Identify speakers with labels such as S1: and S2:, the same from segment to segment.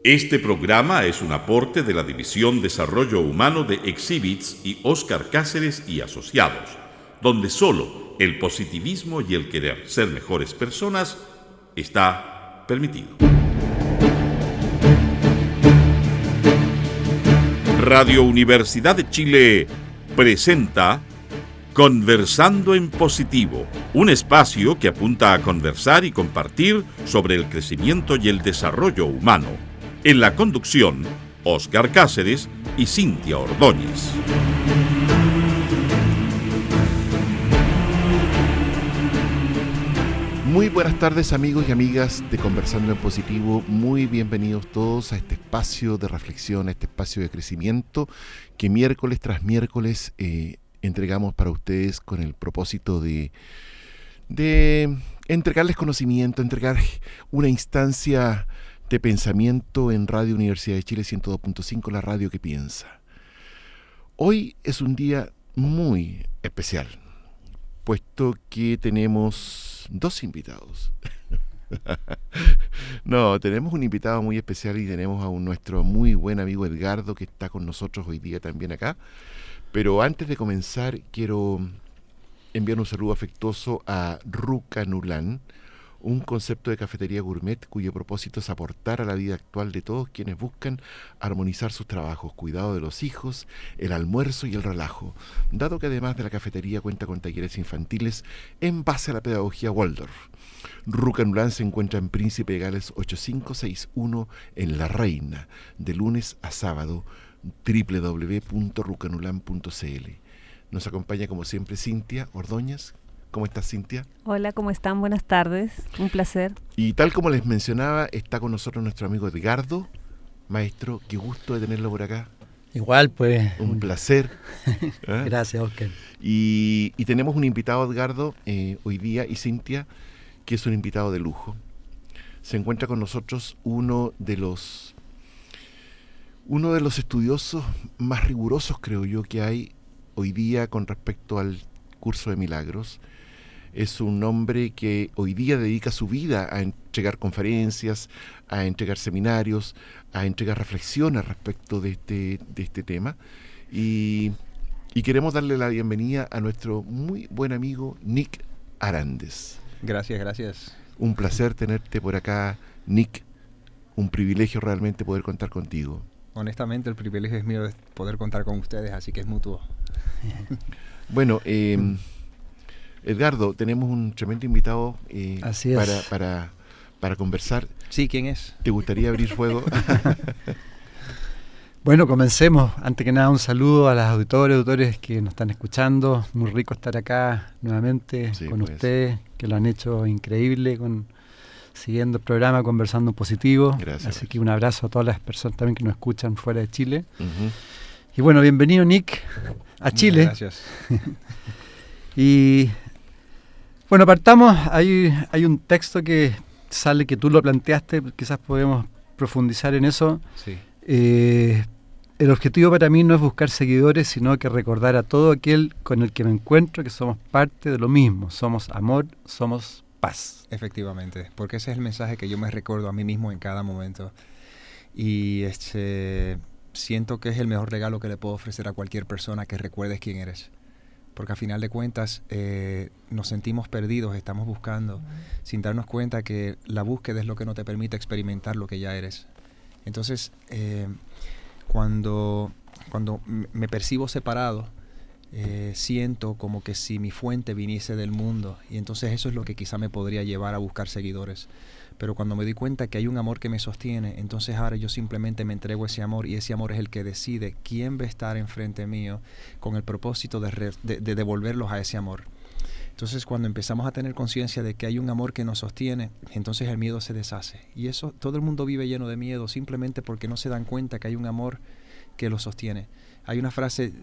S1: Este programa es un aporte de la División Desarrollo Humano de Exhibits y Óscar Cáceres y Asociados, donde solo el positivismo y el querer ser mejores personas está permitido. Radio Universidad de Chile presenta Conversando en Positivo, un espacio que apunta a conversar y compartir sobre el crecimiento y el desarrollo humano. En la conducción, Óscar Cáceres y Cintia Ordóñez.
S2: Muy buenas tardes, amigos y amigas de Conversando en Positivo. Muy bienvenidos todos a este espacio de reflexión, a este espacio de crecimiento que miércoles tras miércoles entregamos para ustedes con el propósito de entregarles conocimiento, entregar una instancia de pensamiento en Radio Universidad de Chile 102.5, la radio que piensa. Hoy es un día muy especial, puesto que tenemos dos invitados. No, tenemos un invitado muy especial y tenemos a nuestro muy buen amigo Edgardo, que está con nosotros hoy día también acá. Pero antes de comenzar, quiero enviar un saludo afectuoso a Rucanulán, un concepto de cafetería gourmet cuyo propósito es aportar a la vida actual de todos quienes buscan armonizar sus trabajos, cuidado de los hijos, el almuerzo y el relajo, dado que además de la cafetería cuenta con talleres infantiles en base a la pedagogía Waldorf. Rucanulán se encuentra en Príncipe de Gales 8561 en La Reina, de lunes a sábado, www.rucanulán.cl. Nos acompaña como siempre Cintia Ordóñez. ¿Cómo estás, Cintia?
S3: Hola, ¿cómo están? Buenas tardes, un placer.
S2: Y tal como les mencionaba, está con nosotros nuestro amigo Edgardo. Maestro, qué gusto de tenerlo por acá.
S4: Igual, pues.
S2: Un placer.
S4: Gracias, Óscar.
S2: Y tenemos un invitado, Edgardo, hoy día, y Cintia, que es un invitado de lujo. Se encuentra con nosotros uno de los estudiosos más rigurosos, creo yo, que hay hoy día con respecto al curso de milagros. Es un hombre que hoy día dedica su vida a entregar conferencias, a entregar seminarios, a entregar reflexiones respecto de este tema. Y queremos darle la bienvenida a nuestro muy buen amigo Nick Arandes.
S5: Gracias.
S2: Un placer tenerte por acá, Nick. Un privilegio realmente poder contar contigo.
S5: Honestamente, el privilegio es mío de poder contar con ustedes, así que es mutuo.
S2: Bueno, Edgardo, tenemos un tremendo invitado para conversar.
S5: Sí, ¿quién es?
S2: ¿Te gustaría abrir fuego?
S4: Bueno, comencemos. Antes que nada, un saludo a las auditores que nos están escuchando. Muy rico estar acá nuevamente con ustedes, que lo han hecho increíble siguiendo el programa Conversando en Positivo.
S2: Gracias.
S4: Así que un abrazo a todas las personas también que nos escuchan fuera de Chile. Uh-huh. Y bueno, bienvenido, Nick, a Chile.
S5: Gracias.
S4: Y bueno, partamos. Hay un texto que sale, que tú lo planteaste, quizás podemos profundizar en eso.
S5: Sí.
S4: El objetivo para mí no es buscar seguidores, sino que recordar a todo aquel con el que me encuentro que somos parte de lo mismo. Somos amor, somos paz.
S5: Efectivamente, porque ese es el mensaje que yo me recuerdo a mí mismo en cada momento. Y siento que es el mejor regalo que le puedo ofrecer a cualquier persona, que recuerdes quién eres. Porque a final de cuentas nos sentimos perdidos, estamos buscando, sin darnos cuenta que la búsqueda es lo que no te permite experimentar lo que ya eres. Entonces, cuando me percibo separado, siento como que si mi fuente viniese del mundo, y entonces eso es lo que quizá me podría llevar a buscar seguidores. Pero cuando me doy cuenta que hay un amor que me sostiene, entonces ahora yo simplemente me entrego a ese amor, y ese amor es el que decide quién va a estar enfrente mío, con el propósito de devolverlos a ese amor. Entonces, cuando empezamos a tener conciencia de que hay un amor que nos sostiene, entonces el miedo se deshace. Y eso, todo el mundo vive lleno de miedo simplemente porque no se dan cuenta que hay un amor que los sostiene. Hay una frase,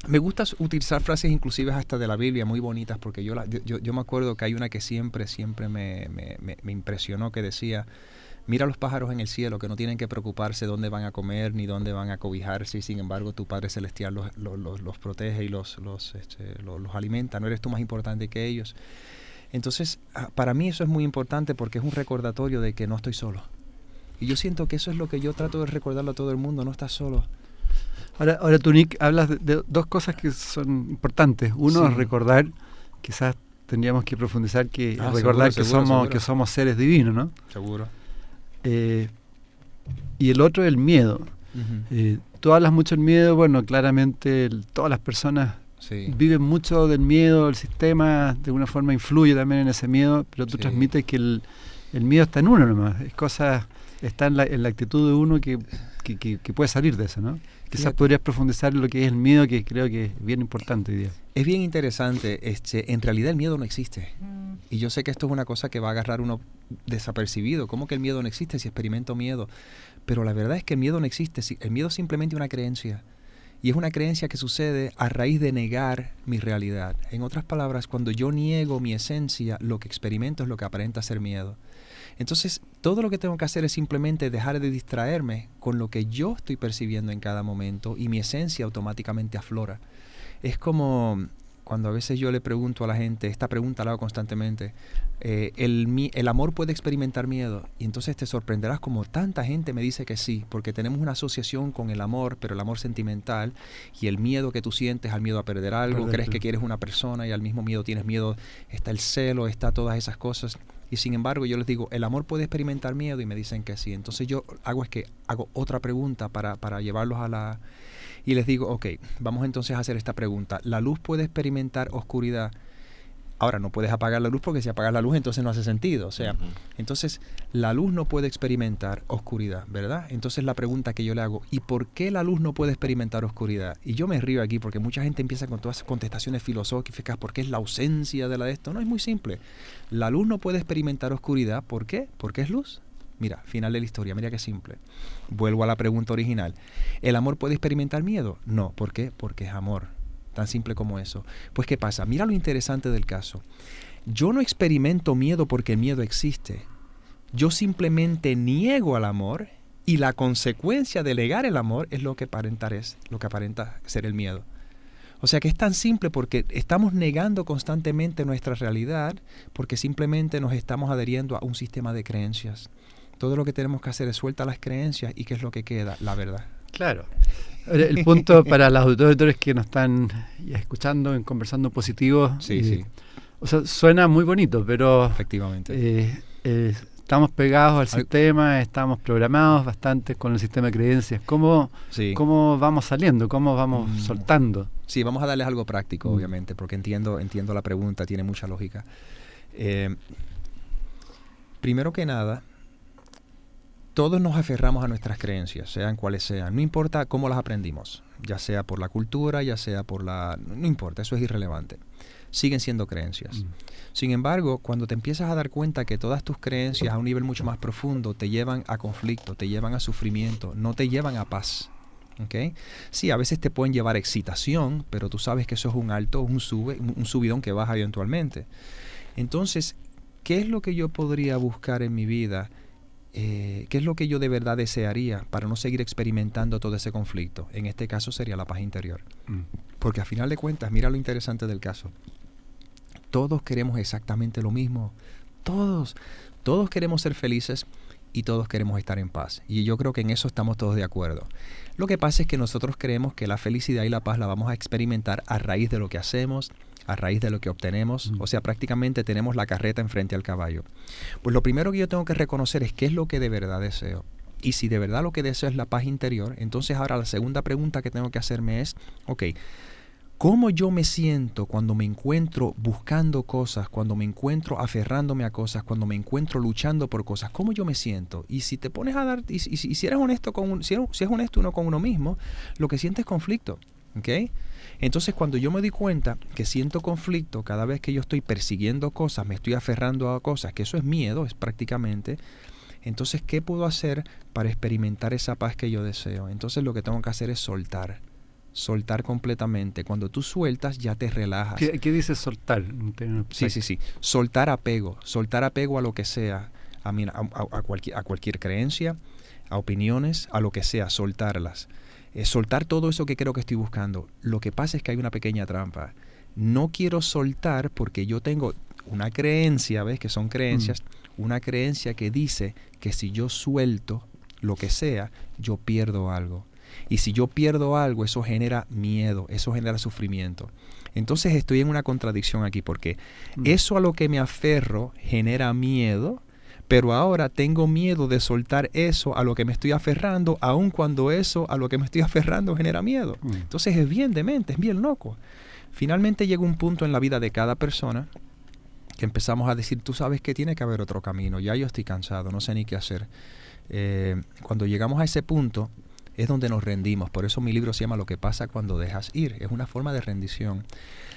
S5: me gusta utilizar frases inclusive hasta de la Biblia muy bonitas, porque yo me acuerdo que hay una que siempre me impresionó, que decía: mira los pájaros en el cielo, que no tienen que preocuparse dónde van a comer ni dónde van a cobijarse, y sin embargo tu Padre Celestial los protege y los alimenta. ¿No eres tú más importante que ellos? Entonces, para mí eso es muy importante, porque es un recordatorio de que no estoy solo. Y yo siento que eso es lo que yo trato de recordarlo a todo el mundo, no estás solo.
S4: Ahora tú, Nick, hablas de dos cosas que son importantes. Uno es recordar, quizás tendríamos que profundizar, recordar seguro. Que somos seres divinos, ¿no?
S5: Seguro.
S4: Y el otro es el miedo. Tú hablas mucho del miedo, bueno, claramente todas las personas viven mucho del miedo, el sistema de alguna forma influye también en ese miedo, pero tú transmites que el miedo está en uno nomás, está en la actitud de uno que puede salir de eso, ¿no? Quizás podrías profundizar en lo que es el miedo, que creo que es bien importante hoy día.
S5: Es bien interesante, en realidad el miedo no existe. Y yo sé que esto es una cosa que va a agarrar uno desapercibido. ¿Cómo que el miedo no existe si experimento miedo? Pero la verdad es que el miedo no existe. El miedo es simplemente una creencia. Y es una creencia que sucede a raíz de negar mi realidad. En otras palabras, cuando yo niego mi esencia, lo que experimento es lo que aparenta ser miedo. Entonces, todo lo que tengo que hacer es simplemente dejar de distraerme con lo que yo estoy percibiendo en cada momento y mi esencia automáticamente aflora. Es como cuando a veces yo le pregunto a la gente, esta pregunta la hago constantemente, ¿el amor puede experimentar miedo? Y entonces te sorprenderás como tanta gente me dice que sí, porque tenemos una asociación con el amor, pero el amor sentimental y el miedo que tú sientes al miedo a perder algo, crees que quieres una persona y al mismo miedo tienes miedo, está el celo, está todas esas cosas. Y sin embargo yo les digo, ¿el amor puede experimentar miedo? Y me dicen que sí. Entonces yo hago otra pregunta para llevarlos a la... Y les digo, ok, vamos entonces a hacer esta pregunta. ¿La luz puede experimentar oscuridad? Ahora, no puedes apagar la luz porque si apagas la luz entonces no hace sentido. O sea, entonces la luz no puede experimentar oscuridad, ¿verdad? Entonces la pregunta que yo le hago, ¿y por qué la luz no puede experimentar oscuridad? Y yo me río aquí porque mucha gente empieza con todas esas contestaciones filosóficas, porque es la ausencia de esto. No, es muy simple. La luz no puede experimentar oscuridad, ¿por qué? Porque es luz. Mira, final de la historia, mira qué simple. Vuelvo a la pregunta original. ¿El amor puede experimentar miedo? No, ¿por qué? Porque es amor. Tan simple como eso. Pues, ¿qué pasa? Mira lo interesante del caso. Yo no experimento miedo porque el miedo existe. Yo simplemente niego al amor y la consecuencia de negar el amor es lo que aparenta ser el miedo. O sea que es tan simple porque estamos negando constantemente nuestra realidad porque simplemente nos estamos adheriendo a un sistema de creencias. Todo lo que tenemos que hacer es sueltar las creencias y ¿qué es lo que queda? La verdad.
S4: Claro. Ahora, el punto para los auditores que nos están escuchando en Conversando Positivo,
S5: sí.
S4: O sea, suena muy bonito, pero
S5: efectivamente
S4: estamos pegados al sistema, estamos programados bastante con el sistema de creencias. ¿Cómo vamos saliendo? ¿Cómo vamos soltando?
S5: Sí, vamos a darles algo práctico, obviamente, porque entiendo la pregunta, tiene mucha lógica. Primero que nada, todos nos aferramos a nuestras creencias, sean cuales sean. No importa cómo las aprendimos, ya sea por la cultura, ya sea por no importa, eso es irrelevante. Siguen siendo creencias. Sin embargo, cuando te empiezas a dar cuenta que todas tus creencias a un nivel mucho más profundo te llevan a conflicto, te llevan a sufrimiento, no te llevan a paz. ¿Okay? Sí, a veces te pueden llevar a excitación, pero tú sabes que eso es un subidón que baja eventualmente. Entonces, ¿qué es lo que yo podría buscar en mi vida? ¿Qué es lo que yo de verdad desearía para no seguir experimentando todo ese conflicto? En este caso sería la paz interior. Porque a final de cuentas, mira lo interesante del caso. Todos queremos exactamente lo mismo. Todos queremos ser felices y todos queremos estar en paz. Y yo creo que en eso estamos todos de acuerdo. Lo que pasa es que nosotros creemos que la felicidad y la paz la vamos a experimentar a raíz de lo que hacemos, a raíz de lo que obtenemos. O sea, prácticamente tenemos la carreta enfrente al caballo. Pues lo primero que yo tengo que reconocer es qué es lo que de verdad deseo. Y si de verdad lo que deseo es la paz interior, entonces ahora la segunda pregunta que tengo que hacerme es, ok, ¿cómo yo me siento cuando me encuentro buscando cosas, cuando me encuentro aferrándome a cosas, cuando me encuentro luchando por cosas? ¿Cómo yo me siento? Y si te pones a dar, y si eres honesto si es honesto uno con uno mismo, lo que sientes es conflicto. ¿Okay? Entonces cuando yo me di cuenta que siento conflicto cada vez que yo estoy persiguiendo cosas, me estoy aferrando a cosas, que eso es miedo, es prácticamente, entonces ¿qué puedo hacer para experimentar esa paz que yo deseo? Entonces lo que tengo que hacer es soltar completamente. Cuando tú sueltas ya te relajas.
S4: ¿Qué dice soltar?
S5: Sí. Soltar apego a lo que sea, a cualquier creencia, a opiniones, a lo que sea, soltarlas. Soltar todo eso que creo que estoy buscando. Lo que pasa es que hay una pequeña trampa. No quiero soltar porque yo tengo una creencia, ¿ves? Que son creencias. Una creencia que dice que si yo suelto, lo que sea, yo pierdo algo. Y si yo pierdo algo, eso genera miedo, eso genera sufrimiento. Entonces estoy en una contradicción aquí, porque eso a lo que me aferro genera miedo, pero ahora tengo miedo de soltar eso a lo que me estoy aferrando, aun cuando eso a lo que me estoy aferrando genera miedo. Entonces es bien demente, es bien loco. Finalmente llega un punto en la vida de cada persona que empezamos a decir, tú sabes que tiene que haber otro camino, ya yo estoy cansado, no sé ni qué hacer. Cuando llegamos a ese punto es donde nos rendimos. Por eso mi libro se llama Lo que pasa cuando dejas ir. Es una forma de rendición.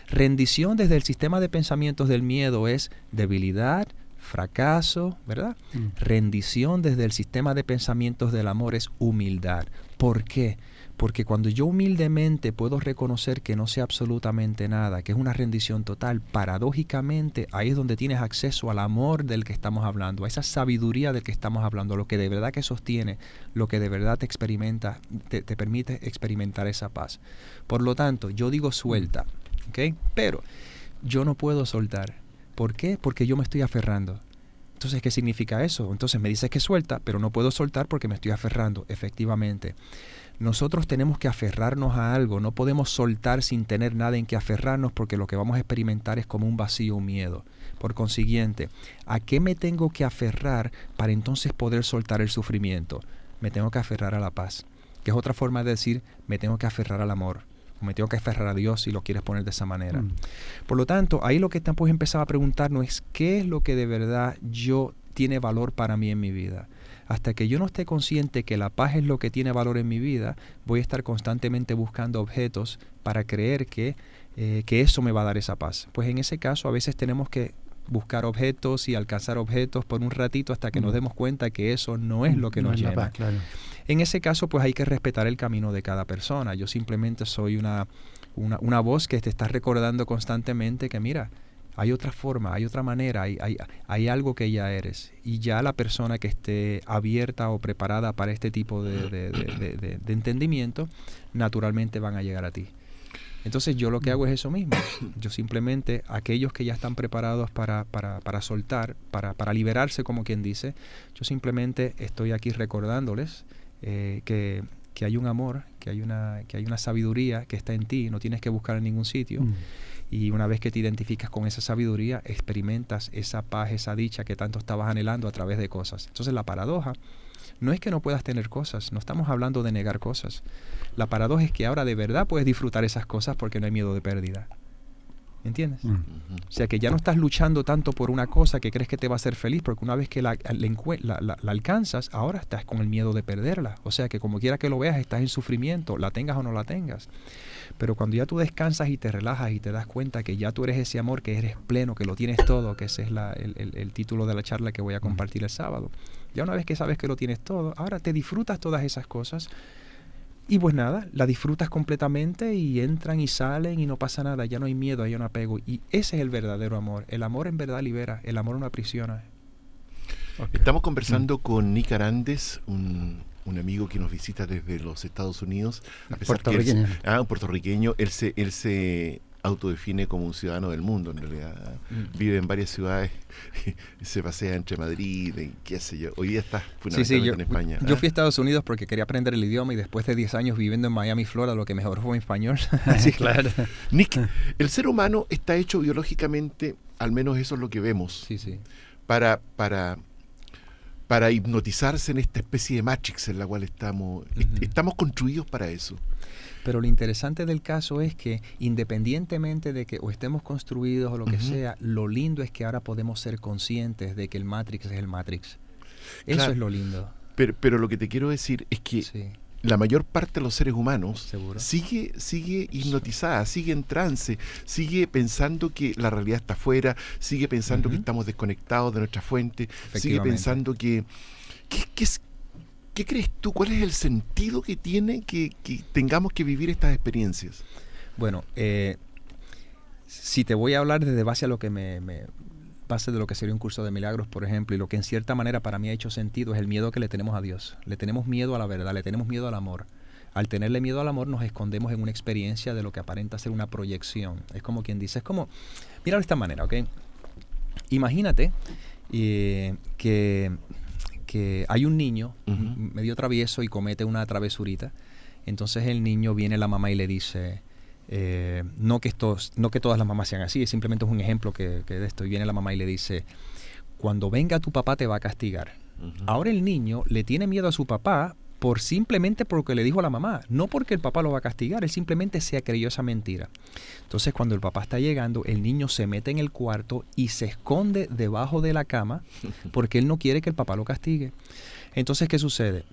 S5: Rendición desde el sistema de pensamientos del miedo es debilidad, fracaso, ¿verdad? Rendición desde el sistema de pensamientos del amor es humildad. ¿Por qué? Porque cuando yo humildemente puedo reconocer que no sé absolutamente nada, que es una rendición total, paradójicamente ahí es donde tienes acceso al amor del que estamos hablando, a esa sabiduría del que estamos hablando, lo que de verdad que sostiene, lo que de verdad te permite experimentar esa paz. Por lo tanto, yo digo suelta, ¿ok? Pero yo no puedo soltar. ¿Por qué? Porque yo me estoy aferrando. Entonces, ¿qué significa eso? Entonces me dices que suelta, pero no puedo soltar porque me estoy aferrando. Efectivamente. Nosotros tenemos que aferrarnos a algo, no podemos soltar sin tener nada en que aferrarnos porque lo que vamos a experimentar es como un vacío, un miedo. Por consiguiente, ¿a qué me tengo que aferrar para entonces poder soltar el sufrimiento? Me tengo que aferrar a la paz, que es otra forma de decir me tengo que aferrar al amor, o me tengo que aferrar a Dios si lo quieres poner de esa manera. Por lo tanto, ahí lo que estamos empezando a preguntarnos es ¿qué es lo que de verdad tiene valor para mí en mi vida? Hasta que yo no esté consciente que la paz es lo que tiene valor en mi vida, voy a estar constantemente buscando objetos para creer que eso me va a dar esa paz. Pues en ese caso a veces tenemos que buscar objetos y alcanzar objetos por un ratito hasta que nos demos cuenta que eso no es lo que nos llena. Paz, claro. En ese caso pues hay que respetar el camino de cada persona. Yo simplemente soy una voz que te está recordando constantemente que mira, hay otra forma, hay otra manera, hay algo que ya eres. Y ya la persona que esté abierta o preparada para este tipo de entendimiento, naturalmente van a llegar a ti. Entonces yo lo que hago es eso mismo. Yo simplemente, aquellos que ya están preparados para soltar, para liberarse, como quien dice, yo simplemente estoy aquí recordándoles que hay un amor, que hay una sabiduría que está en ti, no tienes que buscar en ningún sitio. Y una vez que te identificas con esa sabiduría, experimentas esa paz, esa dicha que tanto estabas anhelando a través de cosas. Entonces la paradoja no es que no puedas tener cosas, no estamos hablando de negar cosas. La paradoja es que ahora de verdad puedes disfrutar esas cosas porque no hay miedo de pérdida. ¿Entiendes? O sea que ya no estás luchando tanto por una cosa que crees que te va a hacer feliz, porque una vez que la alcanzas, ahora estás con el miedo de perderla. O sea que como quiera que lo veas, estás en sufrimiento, la tengas o no la tengas. Pero cuando ya tú descansas y te relajas y te das cuenta que ya tú eres ese amor, que eres pleno, que lo tienes todo, que ese es el título de la charla que voy a compartir el sábado. Ya una vez que sabes que lo tienes todo, ahora te disfrutas todas esas cosas. Y pues nada, la disfrutas completamente y entran y salen y no pasa nada, ya no hay miedo, hay un apego. Y ese es el verdadero amor. El amor en verdad libera, el amor no aprisiona.
S2: Okay. Estamos conversando con Nick Arandes, un amigo que nos visita desde los Estados Unidos.
S4: Puertorriqueño.
S2: Un puertorriqueño. Él se autodefine como un ciudadano del mundo, en realidad. Vive en varias ciudades, se pasea entre Madrid, qué sé yo. Hoy día está fundamentalmente en España.
S5: Yo fui a Estados Unidos porque quería aprender el idioma y después de 10 años viviendo en Miami, Florida, lo que mejor fue mi español.
S2: Sí, claro. Nick, el ser humano está hecho biológicamente, al menos eso es lo que vemos, para hipnotizarse en esta especie de Matrix en la cual estamos construidos para eso.
S5: Pero lo interesante del caso es que independientemente de que o estemos construidos o lo que sea, lo lindo es que ahora podemos ser conscientes de que el Matrix es el Matrix. Eso es lo lindo.
S2: Pero lo que te quiero decir es que la mayor parte de los seres humanos sigue hipnotizada, sigue en trance, sigue pensando que la realidad está afuera, sigue pensando que estamos desconectados de nuestra fuente, sigue pensando que ¿qué crees tú? ¿Cuál es el sentido que tiene que tengamos que vivir estas experiencias?
S5: Bueno, si te voy a hablar desde base a lo que base de lo que sería un curso de milagros, por ejemplo, y lo que en cierta manera para mí ha hecho sentido es el miedo que le tenemos a Dios. Le tenemos miedo a la verdad, le tenemos miedo al amor. Al tenerle miedo al amor nos escondemos en una experiencia de lo que aparenta ser una proyección. Es como quien dice, mira de esta manera, ¿ok? Imagínate que que hay un niño medio travieso y comete una travesurita. Entonces el niño viene a la mamá y le dice, no que todas las mamás sean así, simplemente es un ejemplo que de esto. Y viene la mamá y le dice, cuando venga tu papá te va a castigar. Ahora el niño le tiene miedo a su papá simplemente porque le dijo a la mamá, no porque el papá lo va a castigar, él simplemente se creyó esa mentira. Entonces cuando el papá está llegando, el niño se mete en el cuarto y se esconde debajo de la cama porque él no quiere que el papá lo castigue. Entonces, ¿qué sucede?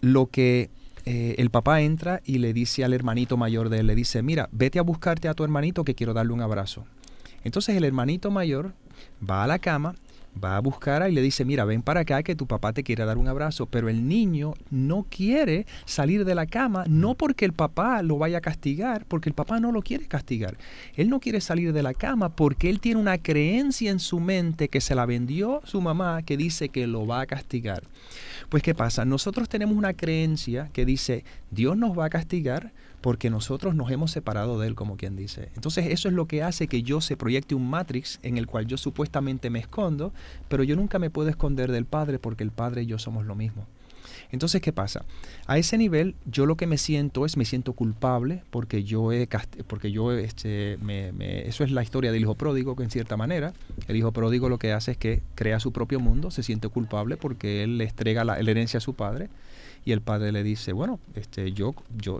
S5: El papá entra y le dice al hermanito mayor de él, le dice, mira, vete a buscarte a tu hermanito que quiero darle un abrazo. Entonces el hermanito mayor va a la cama, va a buscar y le dice, mira, ven para acá que tu papá te quiere dar un abrazo. Pero el niño no quiere salir de la cama, no porque el papá lo vaya a castigar, porque el papá no lo quiere castigar. Él no quiere salir de la cama porque él tiene una creencia en su mente que se la vendió su mamá que dice que lo va a castigar. Pues, ¿qué pasa? Nosotros tenemos una creencia que dice, Dios nos va a castigar porque nosotros nos hemos separado de Él, como quien dice. Entonces eso es lo que hace que yo se proyecte un Matrix en el cual yo supuestamente me escondo, pero yo nunca me puedo esconder del Padre porque el Padre y yo somos lo mismo. Entonces, ¿qué pasa? A ese nivel, yo lo que me siento culpable porque eso es la historia del hijo pródigo, que en cierta manera, el hijo pródigo lo que hace es que crea su propio mundo, se siente culpable porque él le entrega la herencia a su padre. Y el padre le dice, bueno,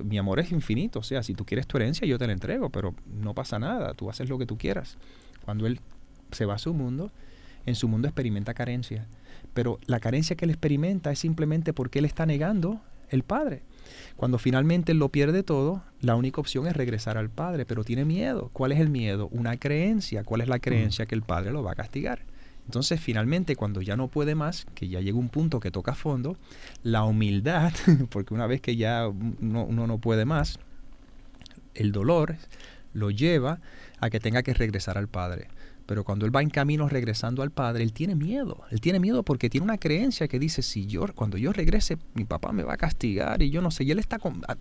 S5: mi amor es infinito, o sea, si tú quieres tu herencia, yo te la entrego, pero no pasa nada, tú haces lo que tú quieras. Cuando él se va a su mundo, en su mundo experimenta carencia. Pero la carencia que él experimenta es simplemente porque él está negando el padre. Cuando finalmente él lo pierde todo, la única opción es regresar al padre, pero tiene miedo. ¿Cuál es el miedo? Una creencia. ¿Cuál es la creencia? Que el padre lo va a castigar. Entonces, finalmente, cuando ya no puede más, que ya llega un punto que toca fondo, la humildad, porque una vez que ya uno no puede más, el dolor lo lleva a que tenga que regresar al Padre. Pero cuando él va en camino regresando al Padre, él tiene miedo. Él tiene miedo porque tiene una creencia que dice, cuando yo regrese, mi papá me va a castigar y yo no sé. Y él está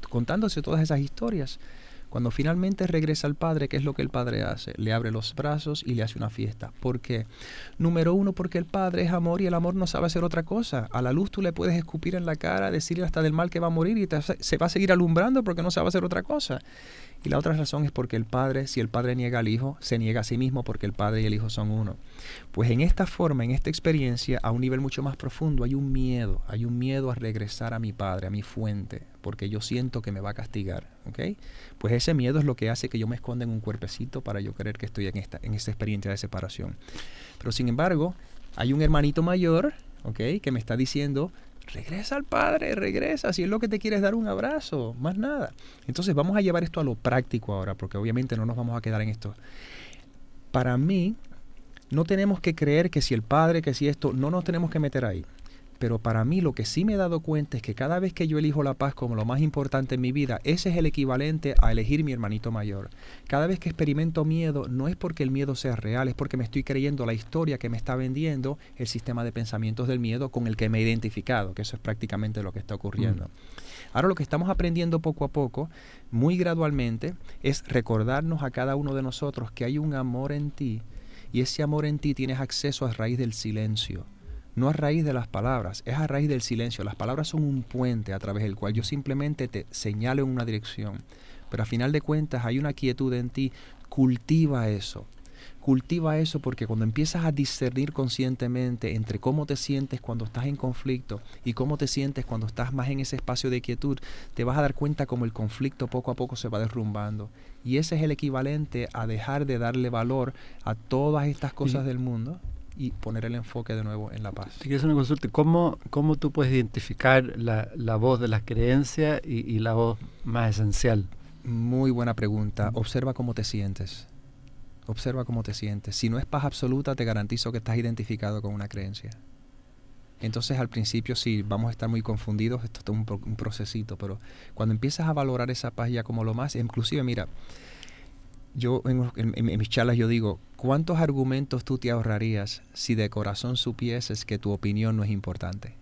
S5: contándose todas esas historias. Cuando finalmente regresa al Padre, ¿qué es lo que el Padre hace? Le abre los brazos y le hace una fiesta. ¿Por qué? Número uno, porque el Padre es amor y el amor no sabe hacer otra cosa. A la luz tú le puedes escupir en la cara, decirle hasta del mal que va a morir y se va a seguir alumbrando porque no sabe hacer otra cosa. Y la otra razón es porque el Padre, si el Padre niega al Hijo, se niega a sí mismo porque el Padre y el Hijo son uno. Pues en esta forma, en esta experiencia, a un nivel mucho más profundo, hay un miedo a regresar a mi Padre, a mi fuente, porque yo siento que me va a castigar, ¿ok? Pues ese miedo es lo que hace que yo me esconda en un cuerpecito para yo creer que estoy en esta experiencia de separación. Pero sin embargo, hay un hermanito mayor, ¿ok?, que me está diciendo, regresa al Padre, regresa, si es lo que te quieres dar un abrazo, más nada. Entonces vamos a llevar esto a lo práctico ahora, porque obviamente no nos vamos a quedar en esto. Para mí, no tenemos que creer que si el Padre, que si esto, no nos tenemos que meter ahí. Pero para mí lo que sí me he dado cuenta es que cada vez que yo elijo la paz como lo más importante en mi vida, ese es el equivalente a elegir mi hermanito mayor. Cada vez que experimento miedo, no es porque el miedo sea real, es porque me estoy creyendo la historia que me está vendiendo el sistema de pensamientos del miedo con el que me he identificado, que eso es prácticamente lo que está ocurriendo. Ahora lo que estamos aprendiendo poco a poco, muy gradualmente, es recordarnos a cada uno de nosotros que hay un amor en ti y ese amor en ti tienes acceso a raíz del silencio. No a raíz de las palabras, es a raíz del silencio. Las palabras son un puente a través del cual yo simplemente te señalo en una dirección. Pero a final de cuentas hay una quietud en ti. Cultiva eso. Cultiva eso porque cuando empiezas a discernir conscientemente entre cómo te sientes cuando estás en conflicto y cómo te sientes cuando estás más en ese espacio de quietud, te vas a dar cuenta cómo el conflicto poco a poco se va derrumbando. Y ese es el equivalente a dejar de darle valor a todas estas cosas del mundo y poner el enfoque de nuevo en la paz.
S4: Si quieres una consulta, ¿cómo tú puedes identificar la voz de las creencias y la voz más esencial?
S5: Muy buena pregunta. Observa cómo te sientes. Observa cómo te sientes. Si no es paz absoluta, te garantizo que estás identificado con una creencia. Entonces al principio sí, vamos a estar muy confundidos, esto es un procesito, pero cuando empiezas a valorar esa paz ya como lo más, inclusive mira, yo en mis charlas yo digo, ¿cuántos argumentos tú te ahorrarías si de corazón supieses que tu opinión no es importante?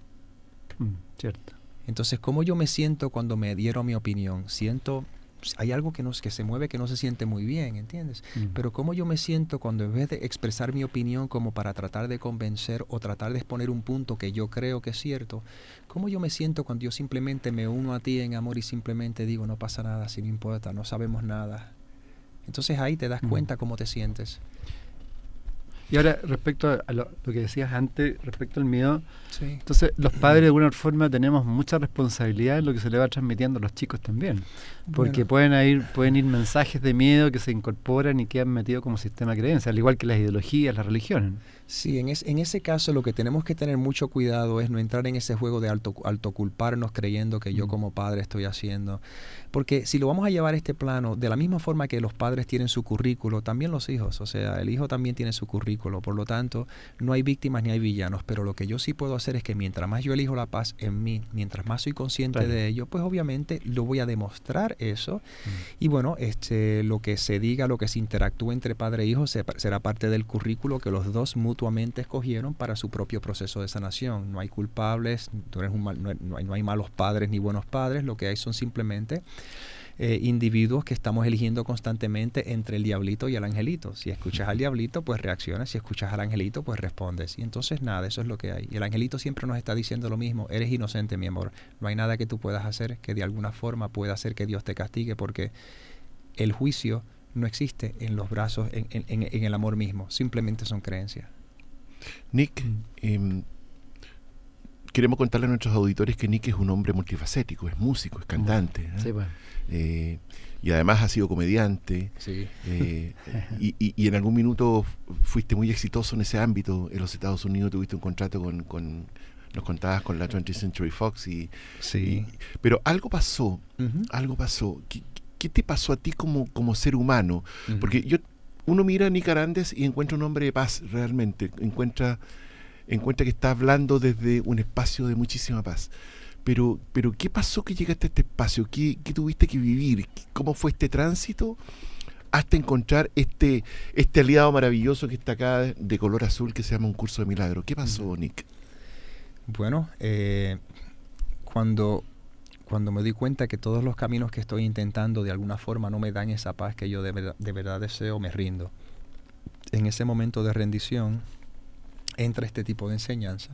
S4: Cierto.
S5: Entonces, ¿cómo yo me siento cuando me dieron mi opinión? Siento hay algo que se mueve, que no se siente muy bien, ¿entiendes? Pero cómo yo me siento cuando en vez de expresar mi opinión como para tratar de convencer o tratar de exponer un punto que yo creo que es cierto, cómo yo me siento cuando yo simplemente me uno a ti en amor y simplemente digo, no pasa nada, si no importa, no sabemos nada. Entonces ahí te das cuenta cómo te sientes.
S4: Y ahora, respecto a lo que decías antes, respecto al miedo,
S5: sí.
S4: Entonces los padres de alguna forma tenemos mucha responsabilidad en lo que se le va transmitiendo a los chicos también, porque pueden ir mensajes de miedo que se incorporan y quedan metidos como sistema de creencia, al igual que las ideologías, las religiones.
S5: Sí, en ese caso lo que tenemos que tener mucho cuidado es no entrar en ese juego de autoculparnos creyendo que yo como padre estoy haciendo. Porque si lo vamos a llevar a este plano, de la misma forma que los padres tienen su currículo, también los hijos, o sea, el hijo también tiene su currículo. Por lo tanto, no hay víctimas ni hay villanos, pero lo que yo sí puedo hacer es que mientras más yo elijo la paz en mí, mientras más soy consciente de ello, pues obviamente lo voy a demostrar eso. Y bueno, lo que se diga, lo que se interactúe entre padre e hijo será parte del currículo que los dos mutuamente escogieron para su propio proceso de sanación. No hay culpables, no hay malos padres ni buenos padres, lo que hay son simplemente individuos que estamos eligiendo constantemente entre el diablito y el angelito. Si escuchas al diablito, pues reaccionas, si escuchas al angelito, pues respondes. Y entonces nada, eso es lo que hay. Y el angelito siempre nos está diciendo lo mismo, eres inocente, mi amor. No hay nada que tú puedas hacer que de alguna forma pueda hacer que Dios te castigue, porque el juicio no existe en los brazos, en el amor mismo, simplemente son creencias.
S2: Nick, queremos contarle a nuestros auditores que Nick es un hombre multifacético, es músico, es cantante.
S4: Sí, bueno.
S2: Y además ha sido comediante.
S5: Sí.
S2: Y en algún minuto fuiste muy exitoso en ese ámbito. En los Estados Unidos tuviste un contrato nos contabas con la 20th Century Fox. Pero algo pasó. Algo pasó. ¿Qué te pasó a ti como ser humano? Porque uno mira a Nick Arandes y encuentra un hombre de paz realmente. Encuentra que está hablando desde un espacio de muchísima paz. Pero ¿qué pasó que llegaste a este espacio? ¿Qué tuviste que vivir? ¿Cómo fue este tránsito hasta encontrar este aliado maravilloso que está acá de color azul que se llama Un Curso de Milagro? ¿Qué pasó, Nick?
S5: Bueno, cuando me di cuenta que todos los caminos que estoy intentando de alguna forma no me dan esa paz que yo de verdad deseo, me rindo. En ese momento de rendición entra este tipo de enseñanza.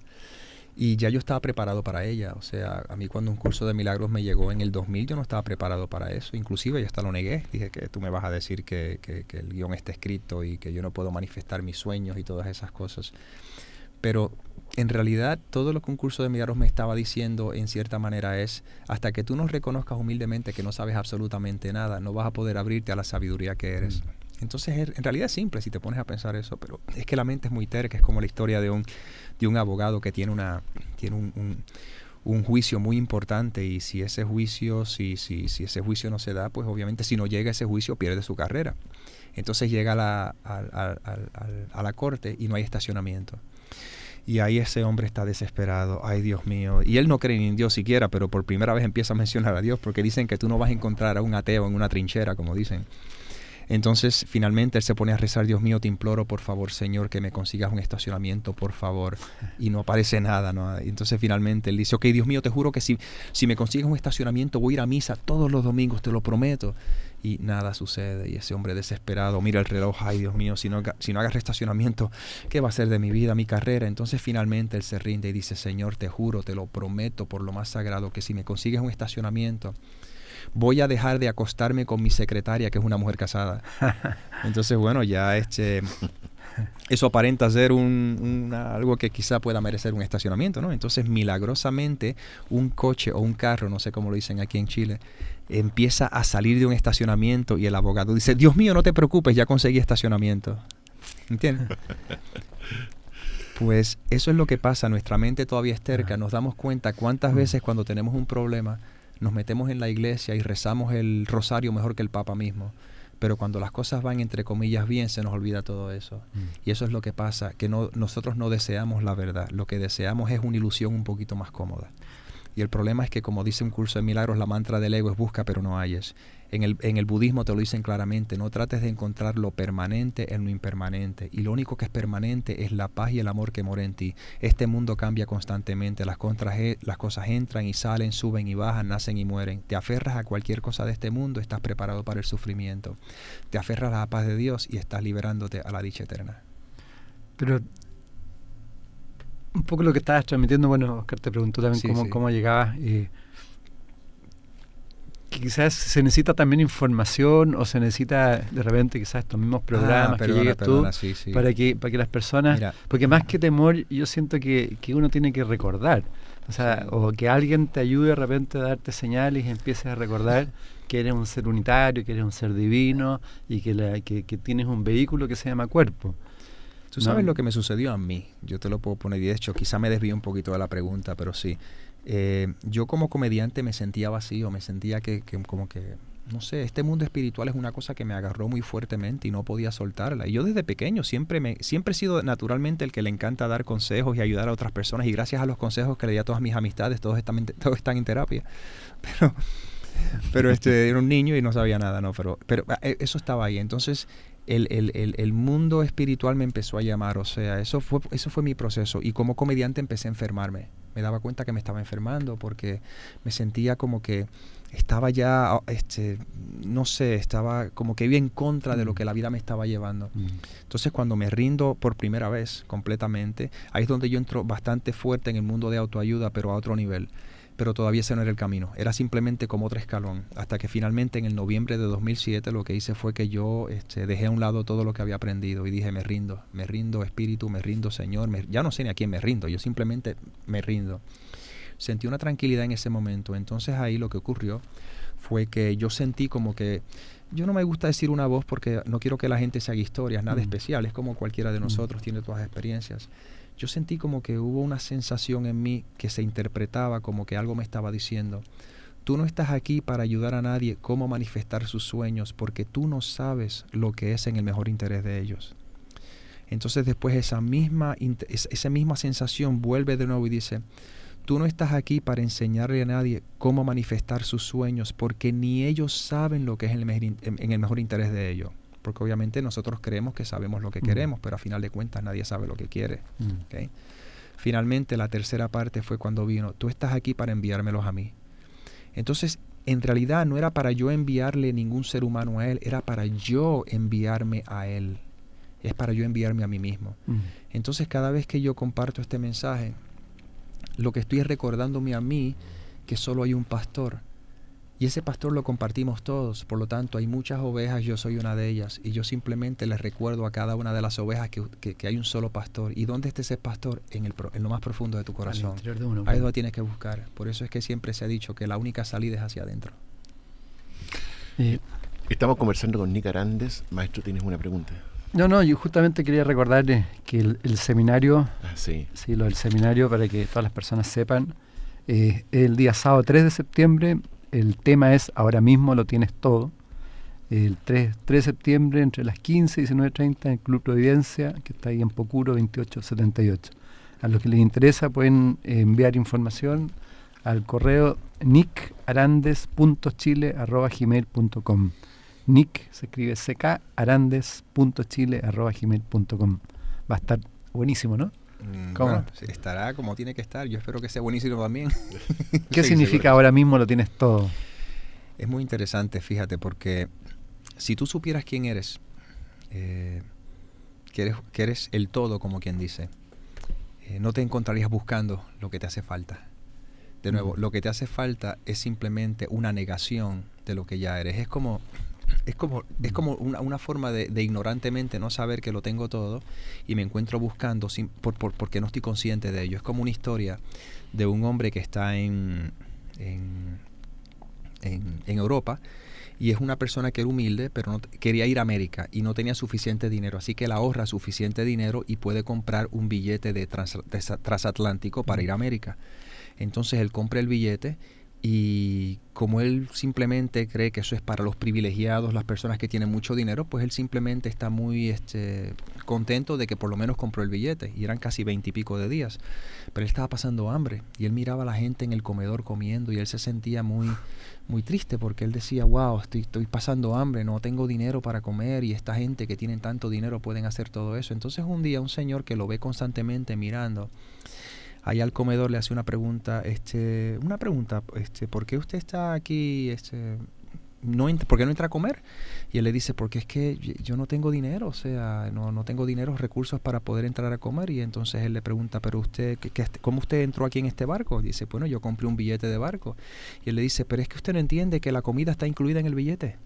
S5: Y ya yo estaba preparado para ella. O sea, a mí cuando Un Curso de Milagros me llegó en el 2000, yo no estaba preparado para eso. Inclusive yo hasta lo negué. Dije que tú me vas a decir que el guión está escrito y que yo no puedo manifestar mis sueños y todas esas cosas. Pero en realidad todo lo que Un Curso de Milagros me estaba diciendo en cierta manera es, hasta que tú no reconozcas humildemente que no sabes absolutamente nada, no vas a poder abrirte a la sabiduría que eres. Entonces, en realidad es simple si te pones a pensar eso, pero es que la mente es muy terca. Es como la historia de un abogado que tiene un juicio muy importante, y si ese juicio no se da, pues obviamente si no llega a ese juicio pierde su carrera. Entonces llega a la corte y no hay estacionamiento. Y ahí ese hombre está desesperado. Ay, Dios mío. Y él no cree ni en Dios siquiera, pero por primera vez empieza a mencionar a Dios, porque dicen que tú no vas a encontrar a un ateo en una trinchera, como dicen. Entonces, finalmente, él se pone a rezar: Dios mío, te imploro, por favor, Señor, que me consigas un estacionamiento, por favor. Y no aparece nada, ¿no? Y entonces, finalmente, él dice: ok, Dios mío, te juro que si me consigues un estacionamiento, voy a ir a misa todos los domingos, te lo prometo. Y nada sucede. Y ese hombre desesperado mira el reloj: ay, Dios mío, si no hagas estacionamiento, ¿qué va a ser de mi vida, mi carrera? Entonces, finalmente, él se rinde y dice: Señor, te juro, te lo prometo por lo más sagrado, que si me consigues un estacionamiento, voy a dejar de acostarme con mi secretaria, que es una mujer casada. Entonces, bueno, ya eso aparenta ser algo que quizá pueda merecer un estacionamiento, ¿no? Entonces, milagrosamente, un coche o un carro, no sé cómo lo dicen aquí en Chile, empieza a salir de un estacionamiento y el abogado dice: Dios mío, no te preocupes, ya conseguí estacionamiento. ¿Entiendes? Pues eso es lo que pasa. Nuestra mente todavía es terca. Nos damos cuenta cuántas veces cuando tenemos un problema nos metemos en la iglesia y rezamos el rosario mejor que el Papa mismo. Pero cuando las cosas van, entre comillas, bien, se nos olvida todo eso. Y eso es lo que pasa, que nosotros no deseamos la verdad. Lo que deseamos es una ilusión un poquito más cómoda. Y el problema es que, como dice un curso de milagros, la mantra del ego es busca pero no halles. En el budismo te lo dicen claramente, no trates de encontrar lo permanente en lo impermanente. Y lo único que es permanente es la paz y el amor que mora en ti. Este mundo cambia constantemente, las cosas entran y salen, suben y bajan, nacen y mueren. Te aferras a cualquier cosa de este mundo, estás preparado para el sufrimiento. Te aferras a la paz de Dios y estás liberándote a la dicha eterna.
S4: Pero un poco lo que estabas transmitiendo, bueno, Oscar te preguntó también cómo llegabas, que quizás se necesita también información o se necesita de repente quizás estos mismos programas que llegues tú para que las personas, porque más que temor yo siento que uno tiene que recordar, o sea, o que alguien te ayude de repente a darte señales y empieces a recordar que eres un ser unitario, que eres un ser divino y que tienes un vehículo que se llama cuerpo.
S5: Tú sabes lo que me sucedió a mí, yo te lo puedo poner, y de hecho quizá me desvío un poquito de la pregunta, pero sí. Yo como comediante me sentía vacío, me sentía que como que, no sé, este mundo espiritual es una cosa que me agarró muy fuertemente y no podía soltarla. Y yo desde pequeño siempre he sido naturalmente el que le encanta dar consejos y ayudar a otras personas, y gracias a los consejos que le di a todas mis amistades, todos están en terapia. Pero era un niño y no sabía nada, ¿no? Pero eso estaba ahí. Entonces el mundo espiritual me empezó a llamar, o sea, eso fue mi proceso. Y como comediante empecé a enfermarme. Me daba cuenta que me estaba enfermando porque me sentía como que estaba ya, no sé, estaba como que iba en contra de lo que la vida me estaba llevando. Entonces cuando me rindo por primera vez completamente, ahí es donde yo entro bastante fuerte en el mundo de autoayuda, pero a otro nivel. Pero todavía ese no era el camino, era simplemente como otro escalón, hasta que finalmente en el noviembre de 2007 lo que hice fue que yo dejé a un lado todo lo que había aprendido y dije, me rindo espíritu, me rindo Señor, ya no sé ni a quién me rindo, yo simplemente me rindo. Sentí una tranquilidad en ese momento. Entonces ahí lo que ocurrió fue que yo sentí como que, yo no me gusta decir una voz porque no quiero que la gente se haga historias, nada especial, es como cualquiera de nosotros, tiene todas las experiencias. Yo sentí como que hubo una sensación en mí que se interpretaba como que algo me estaba diciendo, tú no estás aquí para ayudar a nadie cómo manifestar sus sueños porque tú no sabes lo que es en el mejor interés de ellos. Entonces después esa misma sensación vuelve de nuevo y dice, tú no estás aquí para enseñarle a nadie cómo manifestar sus sueños porque ni ellos saben lo que es en el mejor interés de ellos. Porque obviamente nosotros creemos que sabemos lo que queremos, pero a final de cuentas nadie sabe lo que quiere. ¿Okay? Finalmente, la tercera parte fue cuando vino, tú estás aquí para enviármelos a mí. Entonces, en realidad no era para yo enviarle ningún ser humano a él, era para yo enviarme a él. Es para yo enviarme a mí mismo. Entonces, cada vez que yo comparto este mensaje, lo que estoy es recordándome a mí que solo hay un pastor. Y ese pastor lo compartimos todos, por lo tanto hay muchas ovejas, yo soy una de ellas, y yo simplemente les recuerdo a cada una de las ovejas que hay un solo pastor. ¿Y dónde está ese pastor? En lo más profundo de tu corazón. Al interior de uno. Ahí es donde tienes que buscar. Por eso es que siempre se ha dicho que la única salida es hacia adentro.
S2: Estamos conversando con Nick Arandes. Maestro, ¿tienes una pregunta?
S4: No, yo justamente quería recordarles que el seminario, lo del seminario, para que todas las personas sepan, el día sábado 3 de septiembre, el tema es Ahora mismo lo tienes todo. El 3 de septiembre, entre las 15 y 19:30, en el Club Providencia, que está ahí en Pocuro 2878. A los que les interesa pueden enviar información al correo nickarandes.chile@gmail.com. Nick se escribe ck@arandes.chile@gmail.com. Va a estar buenísimo, ¿no?
S5: Bueno, estará como tiene que estar. Yo espero que sea buenísimo también.
S4: ¿Qué significa ahora mismo lo tienes todo?
S5: Es muy interesante, fíjate, porque si tú supieras quién eres, que eres el todo, como quien dice, no te encontrarías buscando lo que te hace falta. De nuevo, lo que te hace falta es simplemente una negación de lo que ya eres. Es como una forma de ignorantemente no saber que lo tengo todo y me encuentro buscando porque no estoy consciente de ello. Es como una historia de un hombre que está en Europa y es una persona que era humilde, pero no quería ir a América y no tenía suficiente dinero. Así que él ahorra suficiente dinero y puede comprar un billete de transatlántico para ir a América. Entonces él compra el billete Y como él simplemente cree que eso es para los privilegiados, las personas que tienen mucho dinero, pues él simplemente está muy contento de que por lo menos compró el billete. Y eran casi 20 y pico de días. Pero él estaba pasando hambre. Y él miraba a la gente en el comedor comiendo y él se sentía muy, muy triste porque él decía, wow, estoy pasando hambre, no tengo dinero para comer y esta gente que tienen tanto dinero pueden hacer todo eso. Entonces un día un señor que lo ve constantemente mirando allá al comedor le hace una pregunta, ¿por qué usted está aquí? ¿Por qué no entra a comer? Y él le dice, porque es que yo no tengo dinero, o sea, no tengo dinero, recursos para poder entrar a comer. Y entonces él le pregunta, pero usted, ¿cómo usted entró aquí en este barco? Y dice, bueno, yo compré un billete de barco. Y él le dice, pero es que usted no entiende que la comida está incluida en el billete.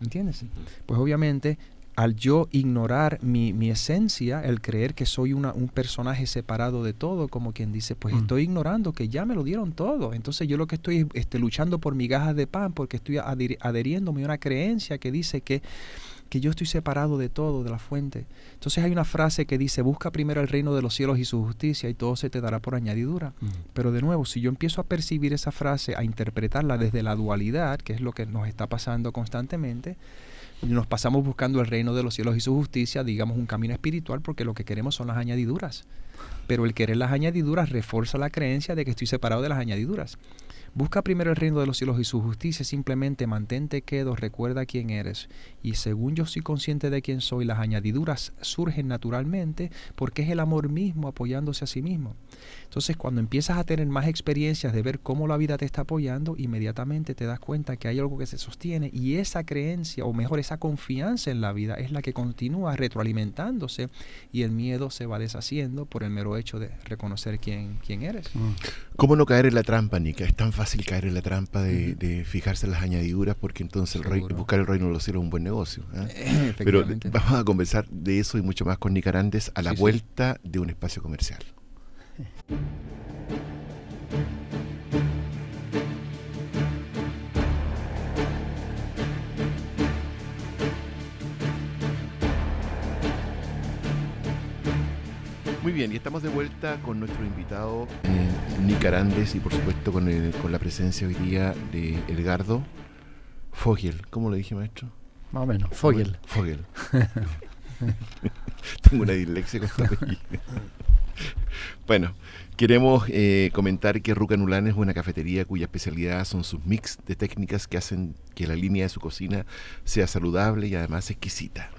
S5: ¿Entiendes? Pues obviamente, al yo ignorar mi esencia, el creer que soy un personaje separado de todo, como quien dice, pues estoy ignorando que ya me lo dieron todo. Entonces yo lo que estoy es luchando por migajas de pan porque estoy adheriéndome a una creencia que dice que yo estoy separado de todo, de la fuente. Entonces hay una frase que dice, busca primero el reino de los cielos y su justicia y todo se te dará por añadidura. Pero de nuevo, si yo empiezo a percibir esa frase, a interpretarla desde la dualidad, que es lo que nos está pasando constantemente, nos pasamos buscando el reino de los cielos y su justicia, digamos un camino espiritual, porque lo que queremos son las añadiduras. Pero el querer las añadiduras refuerza la creencia de que estoy separado de las añadiduras. Busca primero el reino de los cielos y su justicia, simplemente mantente quedo, recuerda quién eres. Y según yo soy consciente de quién soy, las añadiduras surgen naturalmente porque es el amor mismo apoyándose a sí mismo. Entonces, cuando empiezas a tener más experiencias de ver cómo la vida te está apoyando, inmediatamente te das cuenta que hay algo que se sostiene y esa creencia, o mejor, esa confianza en la vida es la que continúa retroalimentándose y el miedo se va deshaciendo por el mero hecho de reconocer quién eres.
S2: ¿Cómo no caer en la trampa, Nica? Es tan fácil caer en la trampa de fijarse en las añadiduras porque entonces buscar el reino de los cielos es un buen negocio. Pero vamos a conversar de eso y mucho más con Nica Arandes a la vuelta de un espacio comercial. Muy bien, y estamos de vuelta con nuestro invitado Nica Arandes y por supuesto con la presencia hoy día de Edgardo Fogel. ¿Cómo lo dije, maestro?
S4: Más o menos, Fogel.
S2: Tengo una dislexia con esta apellido. Bueno, queremos comentar que Ruca Nulán es una cafetería cuya especialidad son sus mix de técnicas que hacen que la línea de su cocina sea saludable y además exquisita.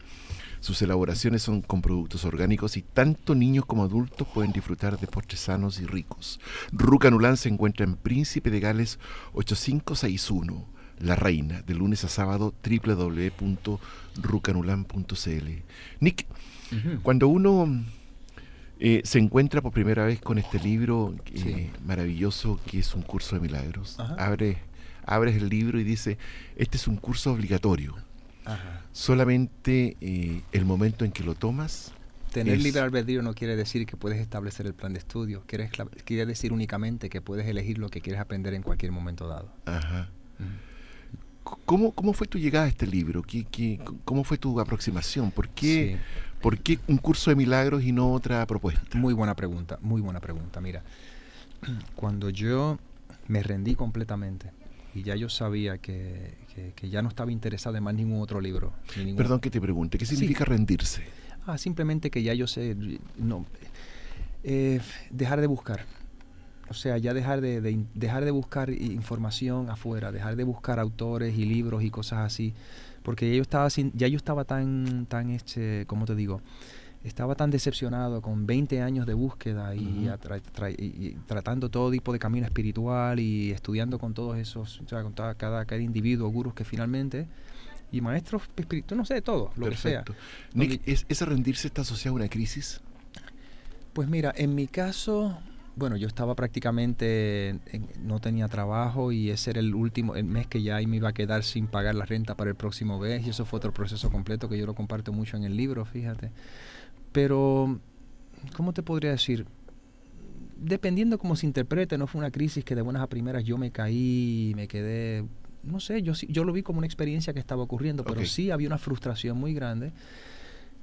S2: Sus elaboraciones son con productos orgánicos y tanto niños como adultos pueden disfrutar de postres sanos y ricos. Ruca Nulán se encuentra en Príncipe de Gales 8561, La Reina, de lunes a sábado, www.rucanulan.cl. Nick, cuando uno se encuentra por primera vez con este libro maravilloso que es un curso de milagros, abres el libro y dice, este es un curso obligatorio. Solamente el momento en que lo tomas.
S5: Tener libre albedrío no quiere decir que puedes establecer el plan de estudio, quiere decir únicamente que puedes elegir lo que quieres aprender en cualquier momento dado.
S2: ¿Cómo fue tu llegada a este libro? ¿Cómo fue tu aproximación? ¿Por qué un curso de milagros y no otra propuesta?
S5: Muy buena pregunta. Mira, cuando yo me rendí completamente y ya yo sabía que ya no estaba interesado en más ningún otro libro.
S2: Perdón que te pregunte, ¿qué significa rendirse?
S5: Simplemente que ya yo sé, dejar de buscar. O sea, ya dejar de buscar información afuera, dejar de buscar autores y libros y cosas así, porque yo estaba tan ¿cómo te digo? Estaba tan decepcionado con 20 años de búsqueda y tratando todo tipo de camino espiritual y estudiando con todos esos, o sea, con cada individuo, gurús que finalmente, y maestros espirituales, no sé, todo, lo
S2: Perfecto.
S5: que sea.
S2: Nick, ¿ese rendirse está asociado a una crisis?
S5: Pues mira, en mi caso, bueno, yo estaba prácticamente, no tenía trabajo y ese era el mes que ya me iba a quedar sin pagar la renta para el próximo mes y eso fue otro proceso completo que yo lo comparto mucho en el libro, fíjate. Pero, ¿cómo te podría decir? Dependiendo cómo se interprete, no fue una crisis que de buenas a primeras yo me caí, me quedé, no sé, yo lo vi como una experiencia que estaba ocurriendo, pero sí había una frustración muy grande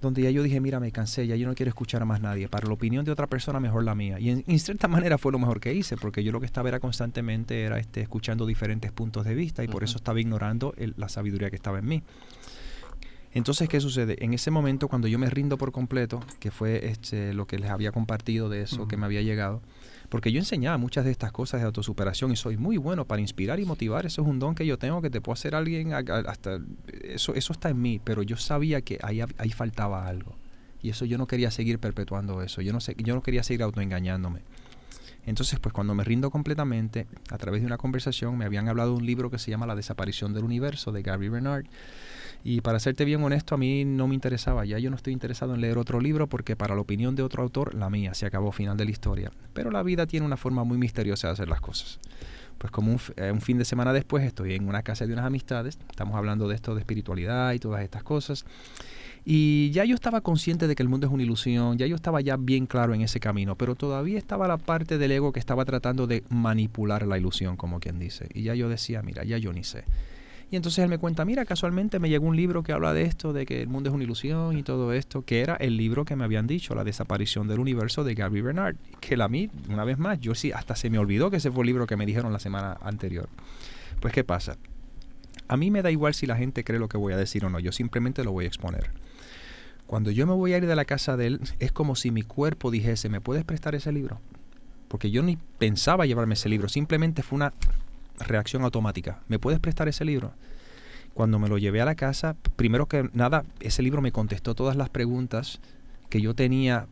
S5: donde ya yo dije, mira, me cansé, ya yo no quiero escuchar a más nadie. Para la opinión de otra persona, mejor la mía. Y en cierta manera fue lo mejor que hice, porque yo lo que estaba era constantemente escuchando diferentes puntos de vista y por eso estaba ignorando la sabiduría que estaba en mí. Entonces, ¿qué sucede? En ese momento, cuando yo me rindo por completo, que fue lo que les había compartido de eso que me había llegado, porque yo enseñaba muchas de estas cosas de autosuperación y soy muy bueno para inspirar y motivar. Eso es un don que yo tengo, que te puedo hacer alguien, hasta eso está en mí, pero yo sabía que ahí faltaba algo. Y eso yo no quería seguir perpetuando eso. Yo no quería seguir autoengañándome. Entonces, pues cuando me rindo completamente, a través de una conversación, me habían hablado de un libro que se llama La desaparición del universo, de Gary Renard. Y para serte bien honesto, a mí no me interesaba. Ya yo no estoy interesado en leer otro libro porque para la opinión de otro autor, la mía, se acabó, final de la historia. Pero la vida tiene una forma muy misteriosa de hacer las cosas. Pues como un fin de semana después estoy en una casa de unas amistades, estamos hablando de esto de espiritualidad y todas estas cosas. Y ya yo estaba consciente de que el mundo es una ilusión, ya yo estaba ya bien claro en ese camino, pero todavía estaba la parte del ego que estaba tratando de manipular la ilusión, como quien dice. Y ya yo decía, mira, ya yo ni sé. Y entonces él me cuenta, mira, casualmente me llegó un libro que habla de esto, de que el mundo es una ilusión y todo esto, que era el libro que me habían dicho, La desaparición del universo, de Gary Renard. Que a mí, una vez más, yo sí, hasta se me olvidó que ese fue el libro que me dijeron la semana anterior. Pues, ¿qué pasa? A mí me da igual si la gente cree lo que voy a decir o no, yo simplemente lo voy a exponer. Cuando yo me voy a ir de la casa de él, es como si mi cuerpo dijese, ¿me puedes prestar ese libro? Porque yo ni pensaba llevarme ese libro, simplemente fue una reacción automática. ¿Me puedes prestar ese libro? Cuando me lo llevé a la casa, primero que nada, ese libro me contestó todas las preguntas que yo tenía,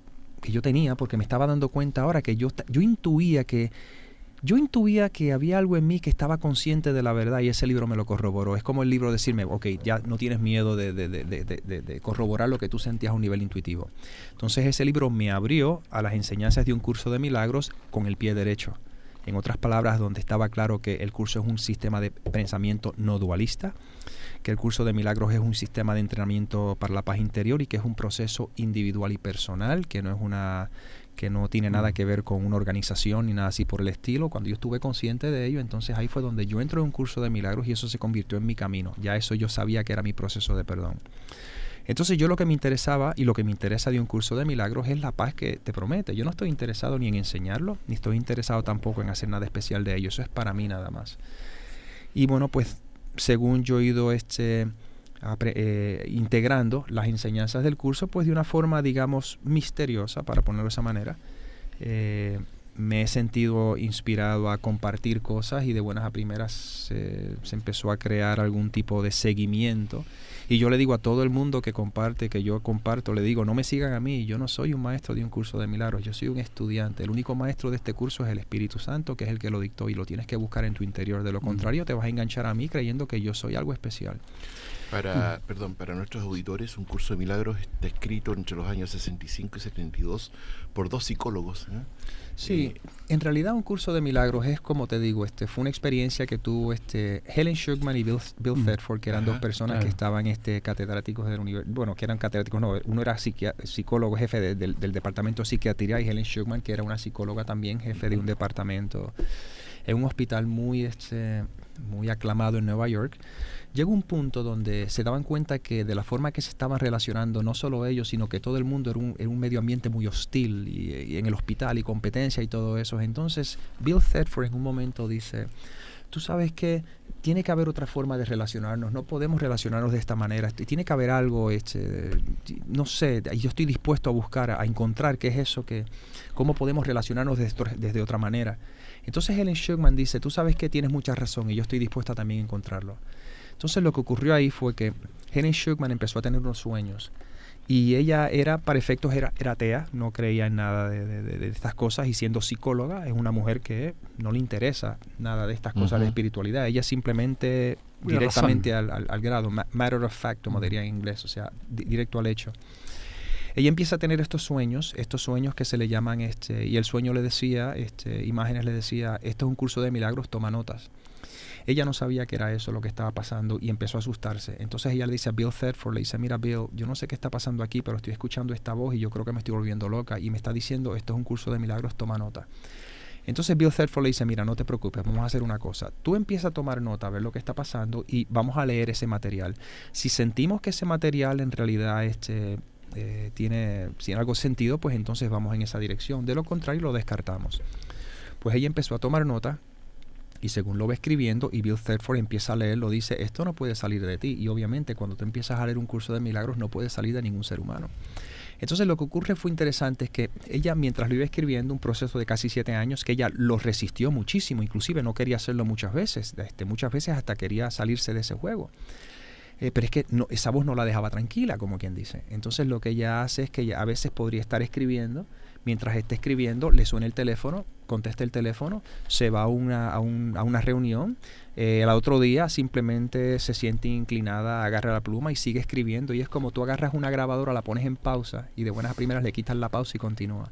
S5: porque me estaba dando cuenta ahora que yo intuía que había algo en mí que estaba consciente de la verdad y ese libro me lo corroboró. Es como el libro decirme, ok, ya no tienes miedo de corroborar lo que tú sentías a un nivel intuitivo. Entonces ese libro me abrió a las enseñanzas de un curso de milagros con el pie derecho. En otras palabras, donde estaba claro que el curso es un sistema de pensamiento no dualista, que el curso de milagros es un sistema de entrenamiento para la paz interior y que es un proceso individual y personal, que no tiene nada que ver con una organización ni nada así por el estilo. Cuando yo estuve consciente de ello, entonces ahí fue donde yo entré en un curso de milagros y eso se convirtió en mi camino. Ya eso yo sabía que era mi proceso de perdón. Entonces yo lo que me interesaba y lo que me interesa de un curso de milagros es la paz que te promete. Yo no estoy interesado ni en enseñarlo, ni estoy interesado tampoco en hacer nada especial de ello. Eso es para mí nada más. Y bueno, pues según yo he ido integrando las enseñanzas del curso, pues de una forma, digamos, misteriosa, para ponerlo de esa manera, me he sentido inspirado a compartir cosas y de buenas a primeras se empezó a crear algún tipo de seguimiento. Y yo le digo a todo el mundo que comparte, que yo comparto, le digo, no me sigan a mí, yo no soy un maestro de un curso de milagros, yo soy un estudiante. El único maestro de este curso es el Espíritu Santo, que es el que lo dictó y lo tienes que buscar en tu interior. De lo contrario, te vas a enganchar a mí creyendo que yo soy algo especial.
S2: Para nuestros auditores, un curso de milagros está escrito entre los años 65 y 72 por dos psicólogos.
S5: Sí, en realidad un curso de milagros es, como te digo, fue una experiencia que tuvo Helen Schucman y Bill Thetford, que eran dos personas que estaban catedráticos de la universidad. Bueno, que eran catedráticos, no, uno era psicólogo, jefe del departamento de psiquiatría, y Helen Schucman, que era una psicóloga también, jefe de un departamento en un hospital muy aclamado en Nueva York. Llegó un punto donde se daban cuenta que de la forma que se estaban relacionando, no solo ellos, sino que todo el mundo era un medio ambiente muy hostil y en el hospital y competencia y todo eso. Entonces Bill Thetford en un momento dice, tú sabes que tiene que haber otra forma de relacionarnos, no podemos relacionarnos de esta manera, tiene que haber algo, no sé, yo estoy dispuesto a buscar, a encontrar qué es eso, cómo podemos relacionarnos desde otra manera. Entonces Helen Schucman dice, tú sabes que tienes mucha razón y yo estoy dispuesta también a encontrarlo. Entonces lo que ocurrió ahí fue que Helen Schucman empezó a tener unos sueños y ella para efectos era atea, no creía en nada de estas cosas, y siendo psicóloga es una mujer que no le interesa nada de estas cosas de espiritualidad. Ella simplemente directamente al grado, matter of fact, como diría en inglés, o sea, directo al hecho. Ella empieza a tener estos sueños que se le llaman, y el sueño le decía, imágenes le decía, esto es un curso de milagros, toma notas. Ella no sabía que era eso lo que estaba pasando y empezó a asustarse. Entonces ella le dice a Bill Thetford, le dice, mira Bill, yo no sé qué está pasando aquí, pero estoy escuchando esta voz y yo creo que me estoy volviendo loca y me está diciendo, esto es un curso de milagros, toma nota. Entonces Bill Thetford le dice, mira, no te preocupes, vamos a hacer una cosa. Tú empieza a tomar nota, a ver lo que está pasando y vamos a leer ese material. Si sentimos que ese material en realidad tiene algo sentido, pues entonces vamos en esa dirección. De lo contrario, lo descartamos. Pues ella empezó a tomar nota y según lo va escribiendo y Bill Thetford empieza a leerlo, dice, esto no puede salir de ti. Y obviamente cuando tú empiezas a leer un curso de milagros no puede salir de ningún ser humano. Entonces lo que ocurre fue interesante, es que ella, mientras lo iba escribiendo, un proceso de casi 7 años, que ella lo resistió muchísimo, inclusive no quería hacerlo muchas veces hasta quería salirse de ese juego. Pero es que esa voz no la dejaba tranquila, como quien dice. Entonces lo que ella hace es que ella a veces podría estar escribiendo, mientras esté escribiendo le suena el teléfono, contesta el teléfono, se va a una reunión, al otro día simplemente se siente inclinada, agarra la pluma y sigue escribiendo, y es como tú agarras una grabadora, la pones en pausa y de buenas a primeras le quitas la pausa y continúa.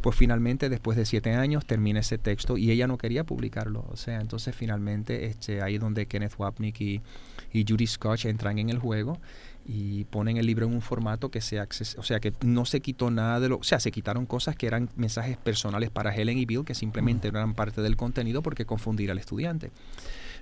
S5: Pues finalmente, después de 7 años, termina ese texto y ella no quería publicarlo. O sea, entonces finalmente ahí es donde Kenneth Wapnick y Judy Scotch entran en el juego y ponen el libro en un formato que sea accesible. O sea, que no se quitó nada de o sea, se quitaron cosas que eran mensajes personales para Helen y Bill, que simplemente no eran parte del contenido porque confundir al estudiante.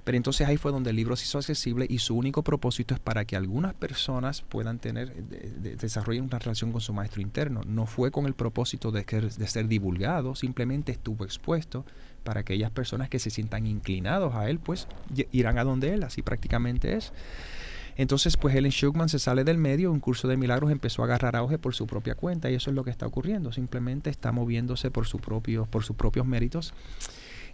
S5: Pero entonces ahí fue donde el libro se hizo accesible y su único propósito es para que algunas personas puedan desarrollen una relación con su maestro interno. No fue con el propósito de ser divulgado, simplemente estuvo expuesto para que aquellas personas que se sientan inclinados a él, pues irán a donde él, así prácticamente es. Entonces, pues Helen Schucman se sale del medio, un curso de milagros empezó a agarrar auge por su propia cuenta y eso es lo que está ocurriendo, simplemente está moviéndose por sus propios méritos.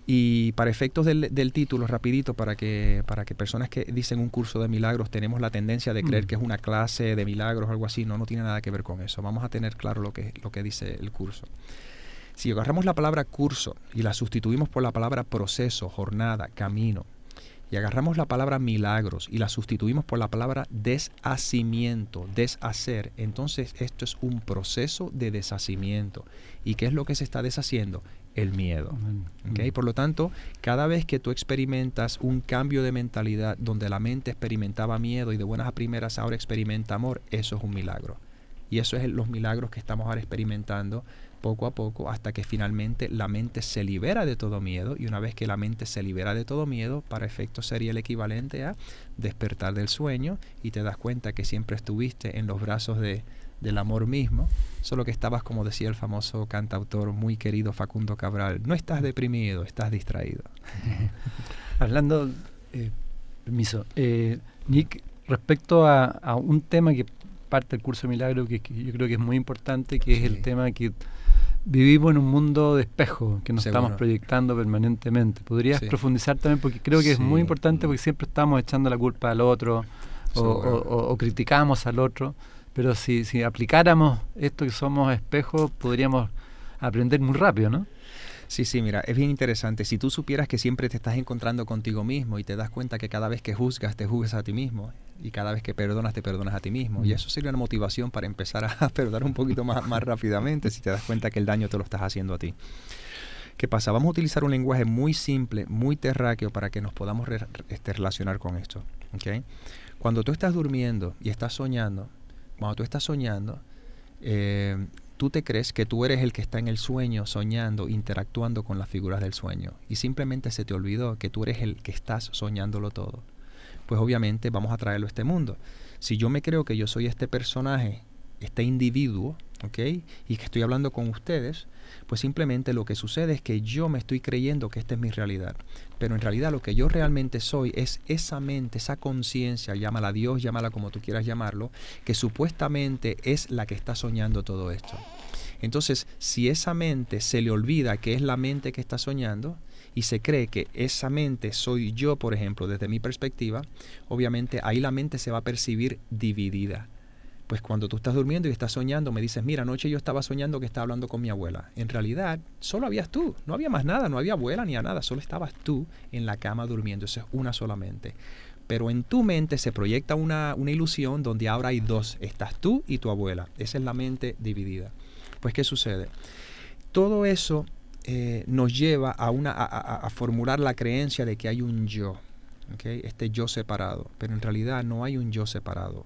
S5: Y para efectos del título, rapidito, para que personas que dicen un curso de milagros tenemos la tendencia de creer que es una clase de milagros o algo así, no tiene nada que ver con eso. Vamos a tener claro lo que dice el curso. Si agarramos la palabra curso y la sustituimos por la palabra proceso, jornada, camino, y agarramos la palabra milagros y la sustituimos por la palabra deshacimiento, deshacer, entonces esto es un proceso de deshacimiento. ¿Y qué es lo que se está deshaciendo? El miedo. ¿Okay? Por lo tanto, cada vez que tú experimentas un cambio de mentalidad donde la mente experimentaba miedo y de buenas a primeras ahora experimenta amor, eso es un milagro. Y eso es los milagros que estamos ahora experimentando poco a poco hasta que finalmente la mente se libera de todo miedo, y una vez que la mente se libera de todo miedo, para efectos sería el equivalente a despertar del sueño y te das cuenta que siempre estuviste en los brazos del amor mismo, solo que estabas, como decía el famoso cantautor muy querido Facundo Cabral, no estás deprimido, estás distraído.
S4: Hablando, permiso, Nick, respecto a un tema que parte del curso de milagro que yo creo que es muy importante, que es el tema que vivimos en un mundo de espejo, que nos estamos proyectando permanentemente. ¿Podrías profundizar también? Porque creo que es muy importante, porque siempre estamos echando la culpa al otro o criticamos al otro, pero si aplicáramos esto que somos espejos, podríamos aprender muy rápido, ¿no?
S5: Sí, mira, es bien interesante. Si tú supieras que siempre te estás encontrando contigo mismo y te das cuenta que cada vez que juzgas, te juzgas a ti mismo, y cada vez que perdonas, te perdonas a ti mismo. Y eso sería una motivación para empezar a perdonar un poquito más rápidamente si te das cuenta que el daño te lo estás haciendo a ti. ¿Qué pasa? Vamos a utilizar un lenguaje muy simple, muy terráqueo para que nos podamos relacionar con esto. ¿Okay? Cuando tú estás durmiendo y estás soñando, tú te crees que tú eres el que está en el sueño, soñando, interactuando con las figuras del sueño. Y simplemente se te olvidó que tú eres el que estás soñándolo todo. Pues obviamente vamos a traerlo a este mundo. Si yo me creo que yo soy este personaje, este individuo, ¿ok? Y que estoy hablando con ustedes, pues simplemente lo que sucede es que yo me estoy creyendo que esta es mi realidad. Pero en realidad lo que yo realmente soy es esa mente, esa conciencia, llámala Dios, llámala como tú quieras llamarlo, que supuestamente es la que está soñando todo esto. Entonces, si esa mente se le olvida que es la mente que está soñando, y se cree que esa mente soy yo, por ejemplo, desde mi perspectiva, obviamente ahí la mente se va a percibir dividida. Pues cuando tú estás durmiendo y estás soñando, me dices, mira, anoche yo estaba soñando que estaba hablando con mi abuela. En realidad, solo habías tú, no había más nada, no había abuela ni nada, solo estabas tú en la cama durmiendo, eso es una solamente. Pero en tu mente se proyecta una ilusión donde ahora hay dos, estás tú y tu abuela. Esa es la mente dividida. Pues, ¿qué sucede? Todo eso nos lleva a formular la creencia de que hay un yo, ¿okay? Este yo separado, pero en realidad no hay un yo separado.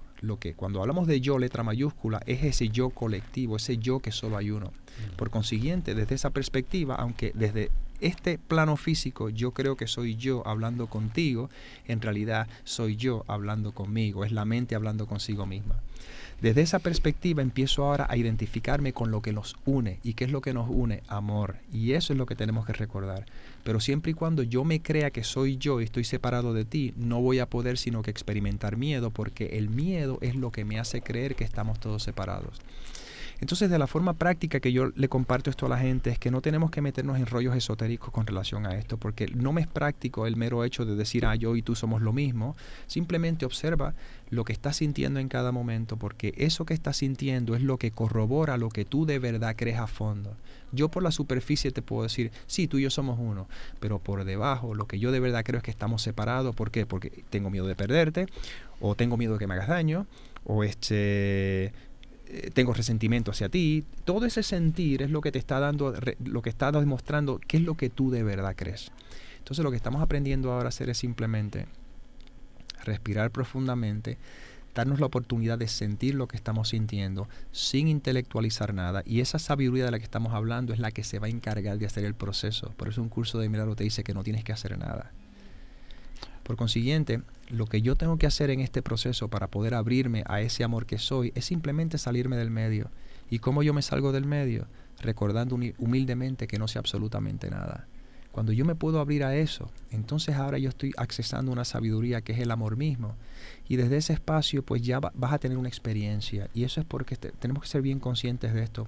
S5: Cuando hablamos de yo, letra mayúscula, es ese yo colectivo, ese yo que solo hay uno. Por consiguiente, desde esa perspectiva, aunque desde este plano físico yo creo que soy yo hablando contigo, en realidad soy yo hablando conmigo, es la mente hablando consigo misma. Desde esa perspectiva empiezo ahora a identificarme con lo que nos une. ¿Y qué es lo que nos une? Amor. Y eso es lo que tenemos que recordar. Pero siempre y cuando yo me crea que soy yo y estoy separado de ti, no voy a poder sino que experimentar miedo, porque el miedo es lo que me hace creer que estamos todos separados. Entonces, de la forma práctica que yo le comparto esto a la gente es que no tenemos que meternos en rollos esotéricos con relación a esto, porque no me es práctico el mero hecho de decir, yo y tú somos lo mismo. Simplemente observa lo que estás sintiendo en cada momento, porque eso que estás sintiendo es lo que corrobora lo que tú de verdad crees a fondo. Yo por la superficie te puedo decir, sí, tú y yo somos uno, pero por debajo lo que yo de verdad creo es que estamos separados. ¿Por qué? Porque tengo miedo de perderte, o tengo miedo de que me hagas daño, o tengo resentimiento hacia ti. Todo ese sentir es lo que te está dando, lo que está demostrando qué es lo que tú de verdad crees. Entonces lo que estamos aprendiendo ahora a hacer es simplemente respirar profundamente, darnos la oportunidad de sentir lo que estamos sintiendo sin intelectualizar nada, y esa sabiduría de la que estamos hablando es la que se va a encargar de hacer el proceso. Por eso un curso de milagro te dice que no tienes que hacer nada. Por consiguiente, lo que yo tengo que hacer en este proceso para poder abrirme a ese amor que soy es simplemente salirme del medio. ¿Y cómo yo me salgo del medio? Recordando humildemente que no sé absolutamente nada. Cuando yo me puedo abrir a eso, entonces ahora yo estoy accesando una sabiduría que es el amor mismo. Y desde ese espacio pues ya vas a tener una experiencia. Y eso es porque tenemos que ser bien conscientes de esto.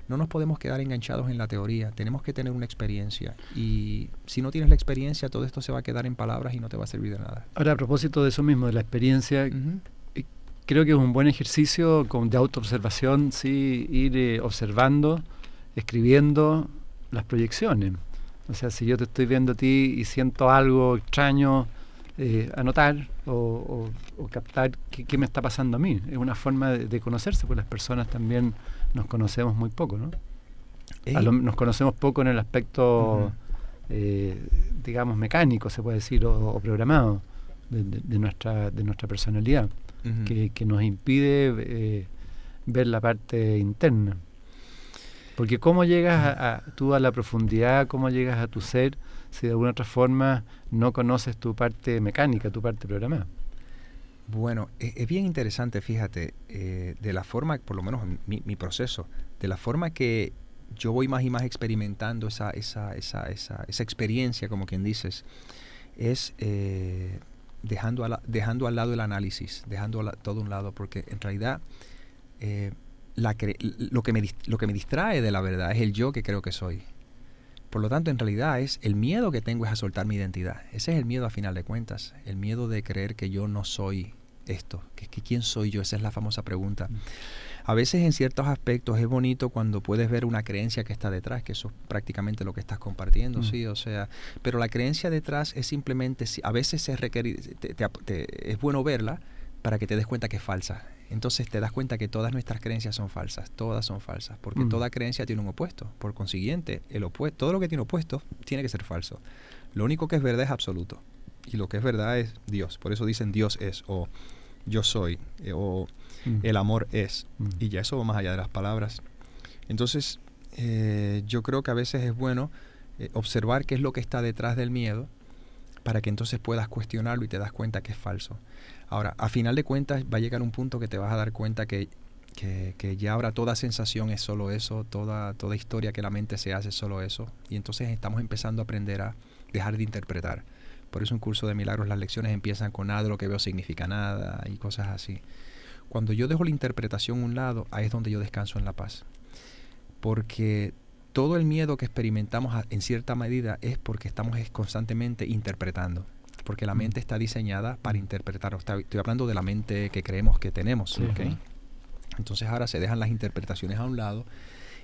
S5: No nos podemos quedar enganchados en la teoría. Tenemos que tener una experiencia. Y si no tienes la experiencia, todo esto se va a quedar en palabras y no te va a servir de nada.
S4: Ahora, a propósito de eso mismo, de la experiencia, creo que es un buen ejercicio de autoobservación, sí, ir observando, escribiendo las proyecciones. O sea, si yo te estoy viendo a ti y siento algo extraño, anotar o captar qué me está pasando a mí. Es una forma de conocerse, porque las personas también nos conocemos muy poco, ¿no? Nos conocemos poco en el aspecto, digamos, mecánico, se puede decir, o programado de nuestra personalidad, que nos impide ver la parte interna. Porque ¿cómo llegas tú a la profundidad, cómo llegas a tu ser, si de alguna otra forma no conoces tu parte mecánica, tu parte programada?
S5: Bueno, es bien interesante, fíjate, de la forma, por lo menos mi proceso, de la forma que yo voy más y más experimentando esa experiencia, como quien dices, es dejando al lado el análisis, dejando todo a un lado, porque en realidad lo que me distrae de la verdad es el yo que creo que soy. Por lo tanto, en realidad el miedo que tengo es a soltar mi identidad. Ese es el miedo a final de cuentas, el miedo de creer que yo no soy esto, que ¿quién soy yo? Esa es la famosa pregunta. A veces en ciertos aspectos es bonito cuando puedes ver una creencia que está detrás, que eso es prácticamente lo que estás compartiendo, sí, o sea, pero la creencia detrás es simplemente, a veces es bueno verla para que te des cuenta que es falsa. Entonces te das cuenta que todas nuestras creencias son falsas, todas son falsas, porque toda creencia tiene un opuesto. Por consiguiente, todo lo que tiene opuesto tiene que ser falso. Lo único que es verdad es absoluto, y lo que es verdad es Dios. Por eso dicen Dios es, o yo soy, o el amor es, y ya eso va más allá de las palabras. Entonces, yo creo que a veces es bueno observar qué es lo que está detrás del miedo, para que entonces puedas cuestionarlo y te das cuenta que es falso. Ahora, a final de cuentas va a llegar un punto que te vas a dar cuenta que ya ahora toda sensación es solo eso, toda historia que la mente se hace es solo eso, y entonces estamos empezando a aprender a dejar de interpretar. Por eso un curso de milagros, las lecciones empiezan con nada de lo que veo significa nada y cosas así. Cuando yo dejo la interpretación a un lado, ahí es donde yo descanso en la paz. Porque todo el miedo que experimentamos en cierta medida es porque estamos constantemente interpretando. Porque la mente está diseñada para interpretar. Estoy hablando de la mente que creemos que tenemos. Sí, ¿okay? Entonces ahora se dejan las interpretaciones a un lado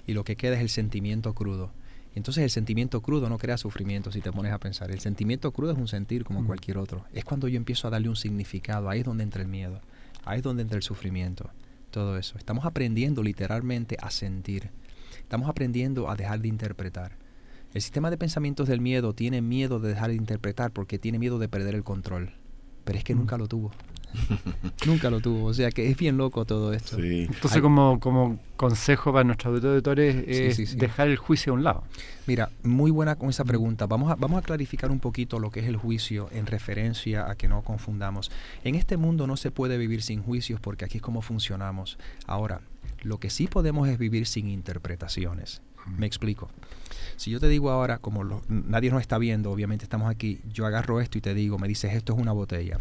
S5: y lo que queda es el sentimiento crudo. Entonces el sentimiento crudo no crea sufrimiento, si te pones a pensar. El sentimiento crudo es un sentir como cualquier otro. Es cuando yo empiezo a darle un significado. Ahí es donde entra el miedo. Ahí es donde entra el sufrimiento. Todo eso. Estamos aprendiendo literalmente a sentir. Estamos aprendiendo a dejar de interpretar. El sistema de pensamientos del miedo tiene miedo de dejar de interpretar porque tiene miedo de perder el control. Pero es que nunca lo tuvo. Nunca lo tuvo. O sea que es bien loco todo esto.
S2: Sí.
S4: Entonces, como consejo para nuestros auditores es dejar el juicio a un lado.
S5: Mira, muy buena con esa pregunta. Vamos a clarificar un poquito lo que es el juicio en referencia a que no confundamos. En este mundo no se puede vivir sin juicios porque aquí es como funcionamos. Ahora, lo que sí podemos es vivir sin interpretaciones. Me explico. Si yo te digo ahora, como nadie nos está viendo, obviamente estamos aquí, yo agarro esto y te digo, me dices, esto es una botella,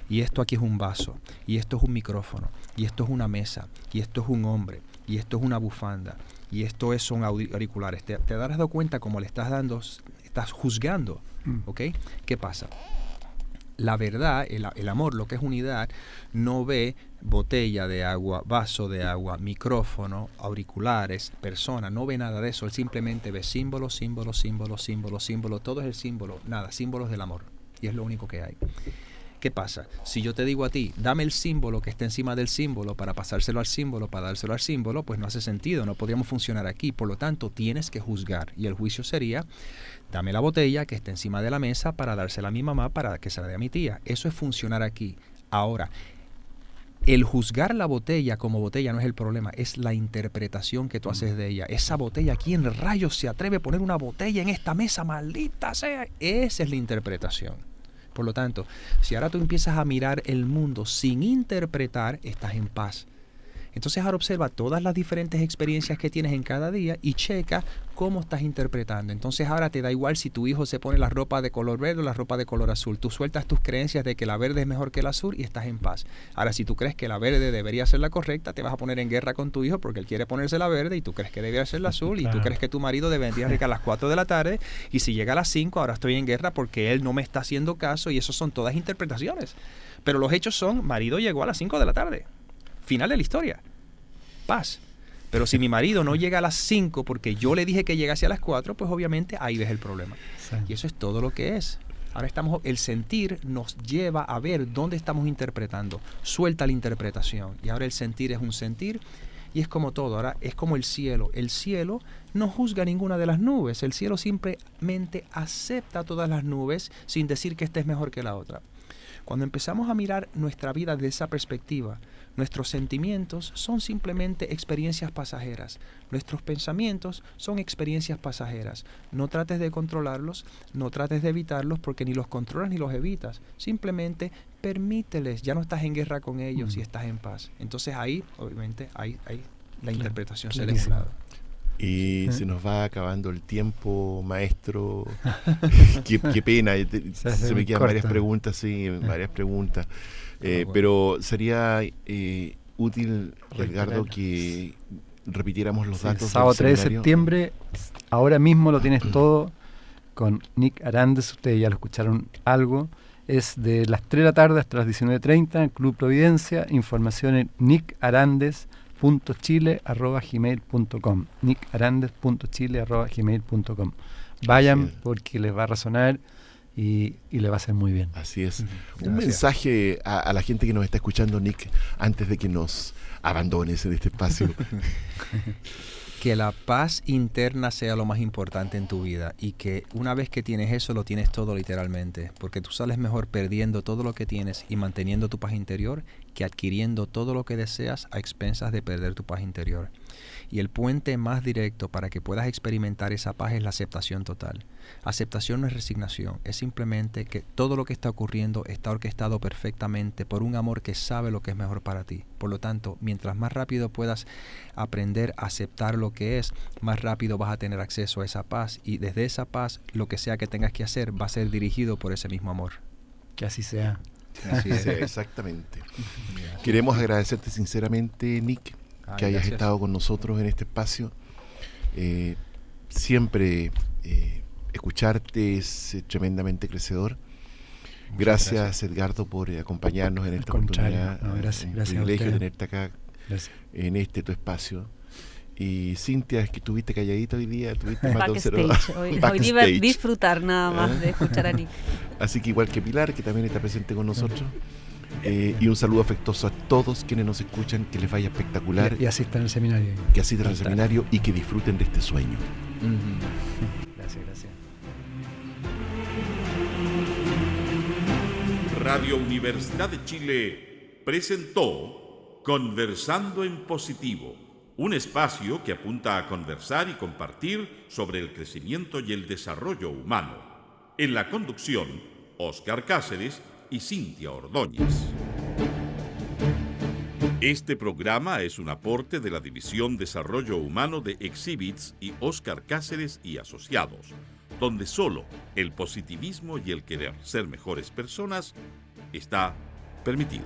S5: y esto aquí es un vaso, y esto es un micrófono, y esto es una mesa, y esto es un hombre, y esto es una bufanda, y esto son auriculares. Te darás cuenta como le estás dando, estás juzgando, ¿ok? ¿Qué pasa? La verdad, el amor, lo que es unidad, no ve botella de agua, vaso de agua, micrófono, auriculares, persona, no ve nada de eso. Él simplemente ve símbolos, símbolos, símbolos, símbolos, símbolos, todo es el símbolo, nada, símbolos del amor. Y es lo único que hay. ¿Qué pasa? Si yo te digo a ti, dame el símbolo que está encima del símbolo para pasárselo al símbolo, para dárselo al símbolo, pues no hace sentido, no podríamos funcionar aquí. Por lo tanto, tienes que juzgar. Y el juicio sería, dame la botella que está encima de la mesa para dársela a mi mamá para que se la dé a mi tía. Eso es funcionar aquí. Ahora, el juzgar la botella como botella no es el problema, es la interpretación que tú haces de ella. Esa botella, ¿quién rayos se atreve a poner una botella en esta mesa? Maldita sea. Esa es la interpretación. Por lo tanto, si ahora tú empiezas a mirar el mundo sin interpretar, estás en paz. Entonces ahora observa todas las diferentes experiencias que tienes en cada día y checa cómo estás interpretando. Entonces ahora te da igual si tu hijo se pone la ropa de color verde o la ropa de color azul. Tú sueltas tus creencias de que la verde es mejor que el azul y estás en paz. Ahora, si tú crees que la verde debería ser la correcta, te vas a poner en guerra con tu hijo porque él quiere ponerse la verde y tú crees que debería ser la azul. Claro. Y tú crees que tu marido debería llegar a las 4 de la tarde y si llega a las 5 ahora estoy en guerra porque él no me está haciendo caso y eso son todas interpretaciones. Pero los hechos son, marido llegó a las 5 de la tarde. Final de la historia. Paz. Pero si mi marido no llega a las 5 porque yo le dije que llegase a las 4, pues obviamente ahí ves el problema. Sí. Y eso es todo lo que es. Ahora el sentir nos lleva a ver dónde estamos interpretando. Suelta la interpretación. Y ahora el sentir es un sentir y es como todo. Ahora es como el cielo. El cielo no juzga ninguna de las nubes. El cielo simplemente acepta todas las nubes sin decir que esta es mejor que la otra. Cuando empezamos a mirar nuestra vida desde esa perspectiva, nuestros sentimientos son simplemente experiencias pasajeras. Nuestros pensamientos son experiencias pasajeras. No trates de controlarlos, no trates de evitarlos porque ni los controlas ni los evitas. Simplemente permíteles, ya no estás en guerra con ellos y estás en paz. Entonces ahí, obviamente, ahí la interpretación se le da un lado.
S2: Y se nos va acabando el tiempo, maestro. Qué pena. Se me quedan varias preguntas, sí, varias preguntas. Pero sería útil, Edgardo, que repitiéramos los datos.
S4: Sábado 3 de septiembre, ahora mismo lo tienes todo con Nick Arandes. Ustedes ya lo escucharon algo. Es de las 3 de la tarde hasta las 19:30 en Club Providencia. Información en nickarandes.chile@gmail.com nickarandes.chile@gmail.com. Vayan porque les va a resonar y le va a hacer muy bien.
S2: Así es. Un mensaje a la gente que nos está escuchando, Nick, antes de que nos abandones en este espacio.
S5: Que la paz interna sea lo más importante en tu vida y que una vez que tienes eso lo tienes todo literalmente, porque tú sales mejor perdiendo todo lo que tienes y manteniendo tu paz interior que adquiriendo todo lo que deseas a expensas de perder tu paz interior. Y el puente más directo para que puedas experimentar esa paz es la aceptación total. Aceptación no es resignación, es simplemente que todo lo que está ocurriendo está orquestado perfectamente por un amor que sabe lo que es mejor para ti. Por lo tanto, mientras más rápido puedas aprender a aceptar lo que es, más rápido vas a tener acceso a esa paz y desde esa paz, lo que sea que tengas que hacer va a ser dirigido por ese mismo amor.
S4: Que así sea.
S2: Así sea, exactamente. Queremos agradecerte sinceramente, Nick, que hayas estado con nosotros en este espacio. Siempre escucharte es tremendamente crecedor. Gracias, Edgardo, por acompañarnos en esta oportunidad.
S4: Gracias,
S2: un
S4: gracias
S2: privilegio tenerte acá en tu espacio. Y Cintia, es que estuviste calladita hoy día, tuviste más
S3: backstage. Hoy iba a disfrutar nada más de escuchar a Nick.
S2: Así que igual que Pilar, que también está presente con nosotros. Y un saludo afectuoso a todos quienes nos escuchan, que les vaya espectacular.
S4: Y asistan al seminario.
S2: Que asistan al seminario y que disfruten de este sueño.
S4: Gracias, gracias.
S1: Radio Universidad de Chile presentó Conversando en Positivo, un espacio que apunta a conversar y compartir sobre el crecimiento y el desarrollo humano. En la conducción, Óscar Cáceres y Cintia Ordóñez. Este programa es un aporte de la División Desarrollo Humano de Exhibits y Óscar Cáceres y Asociados, donde solo el positivismo y el querer ser mejores personas está permitido.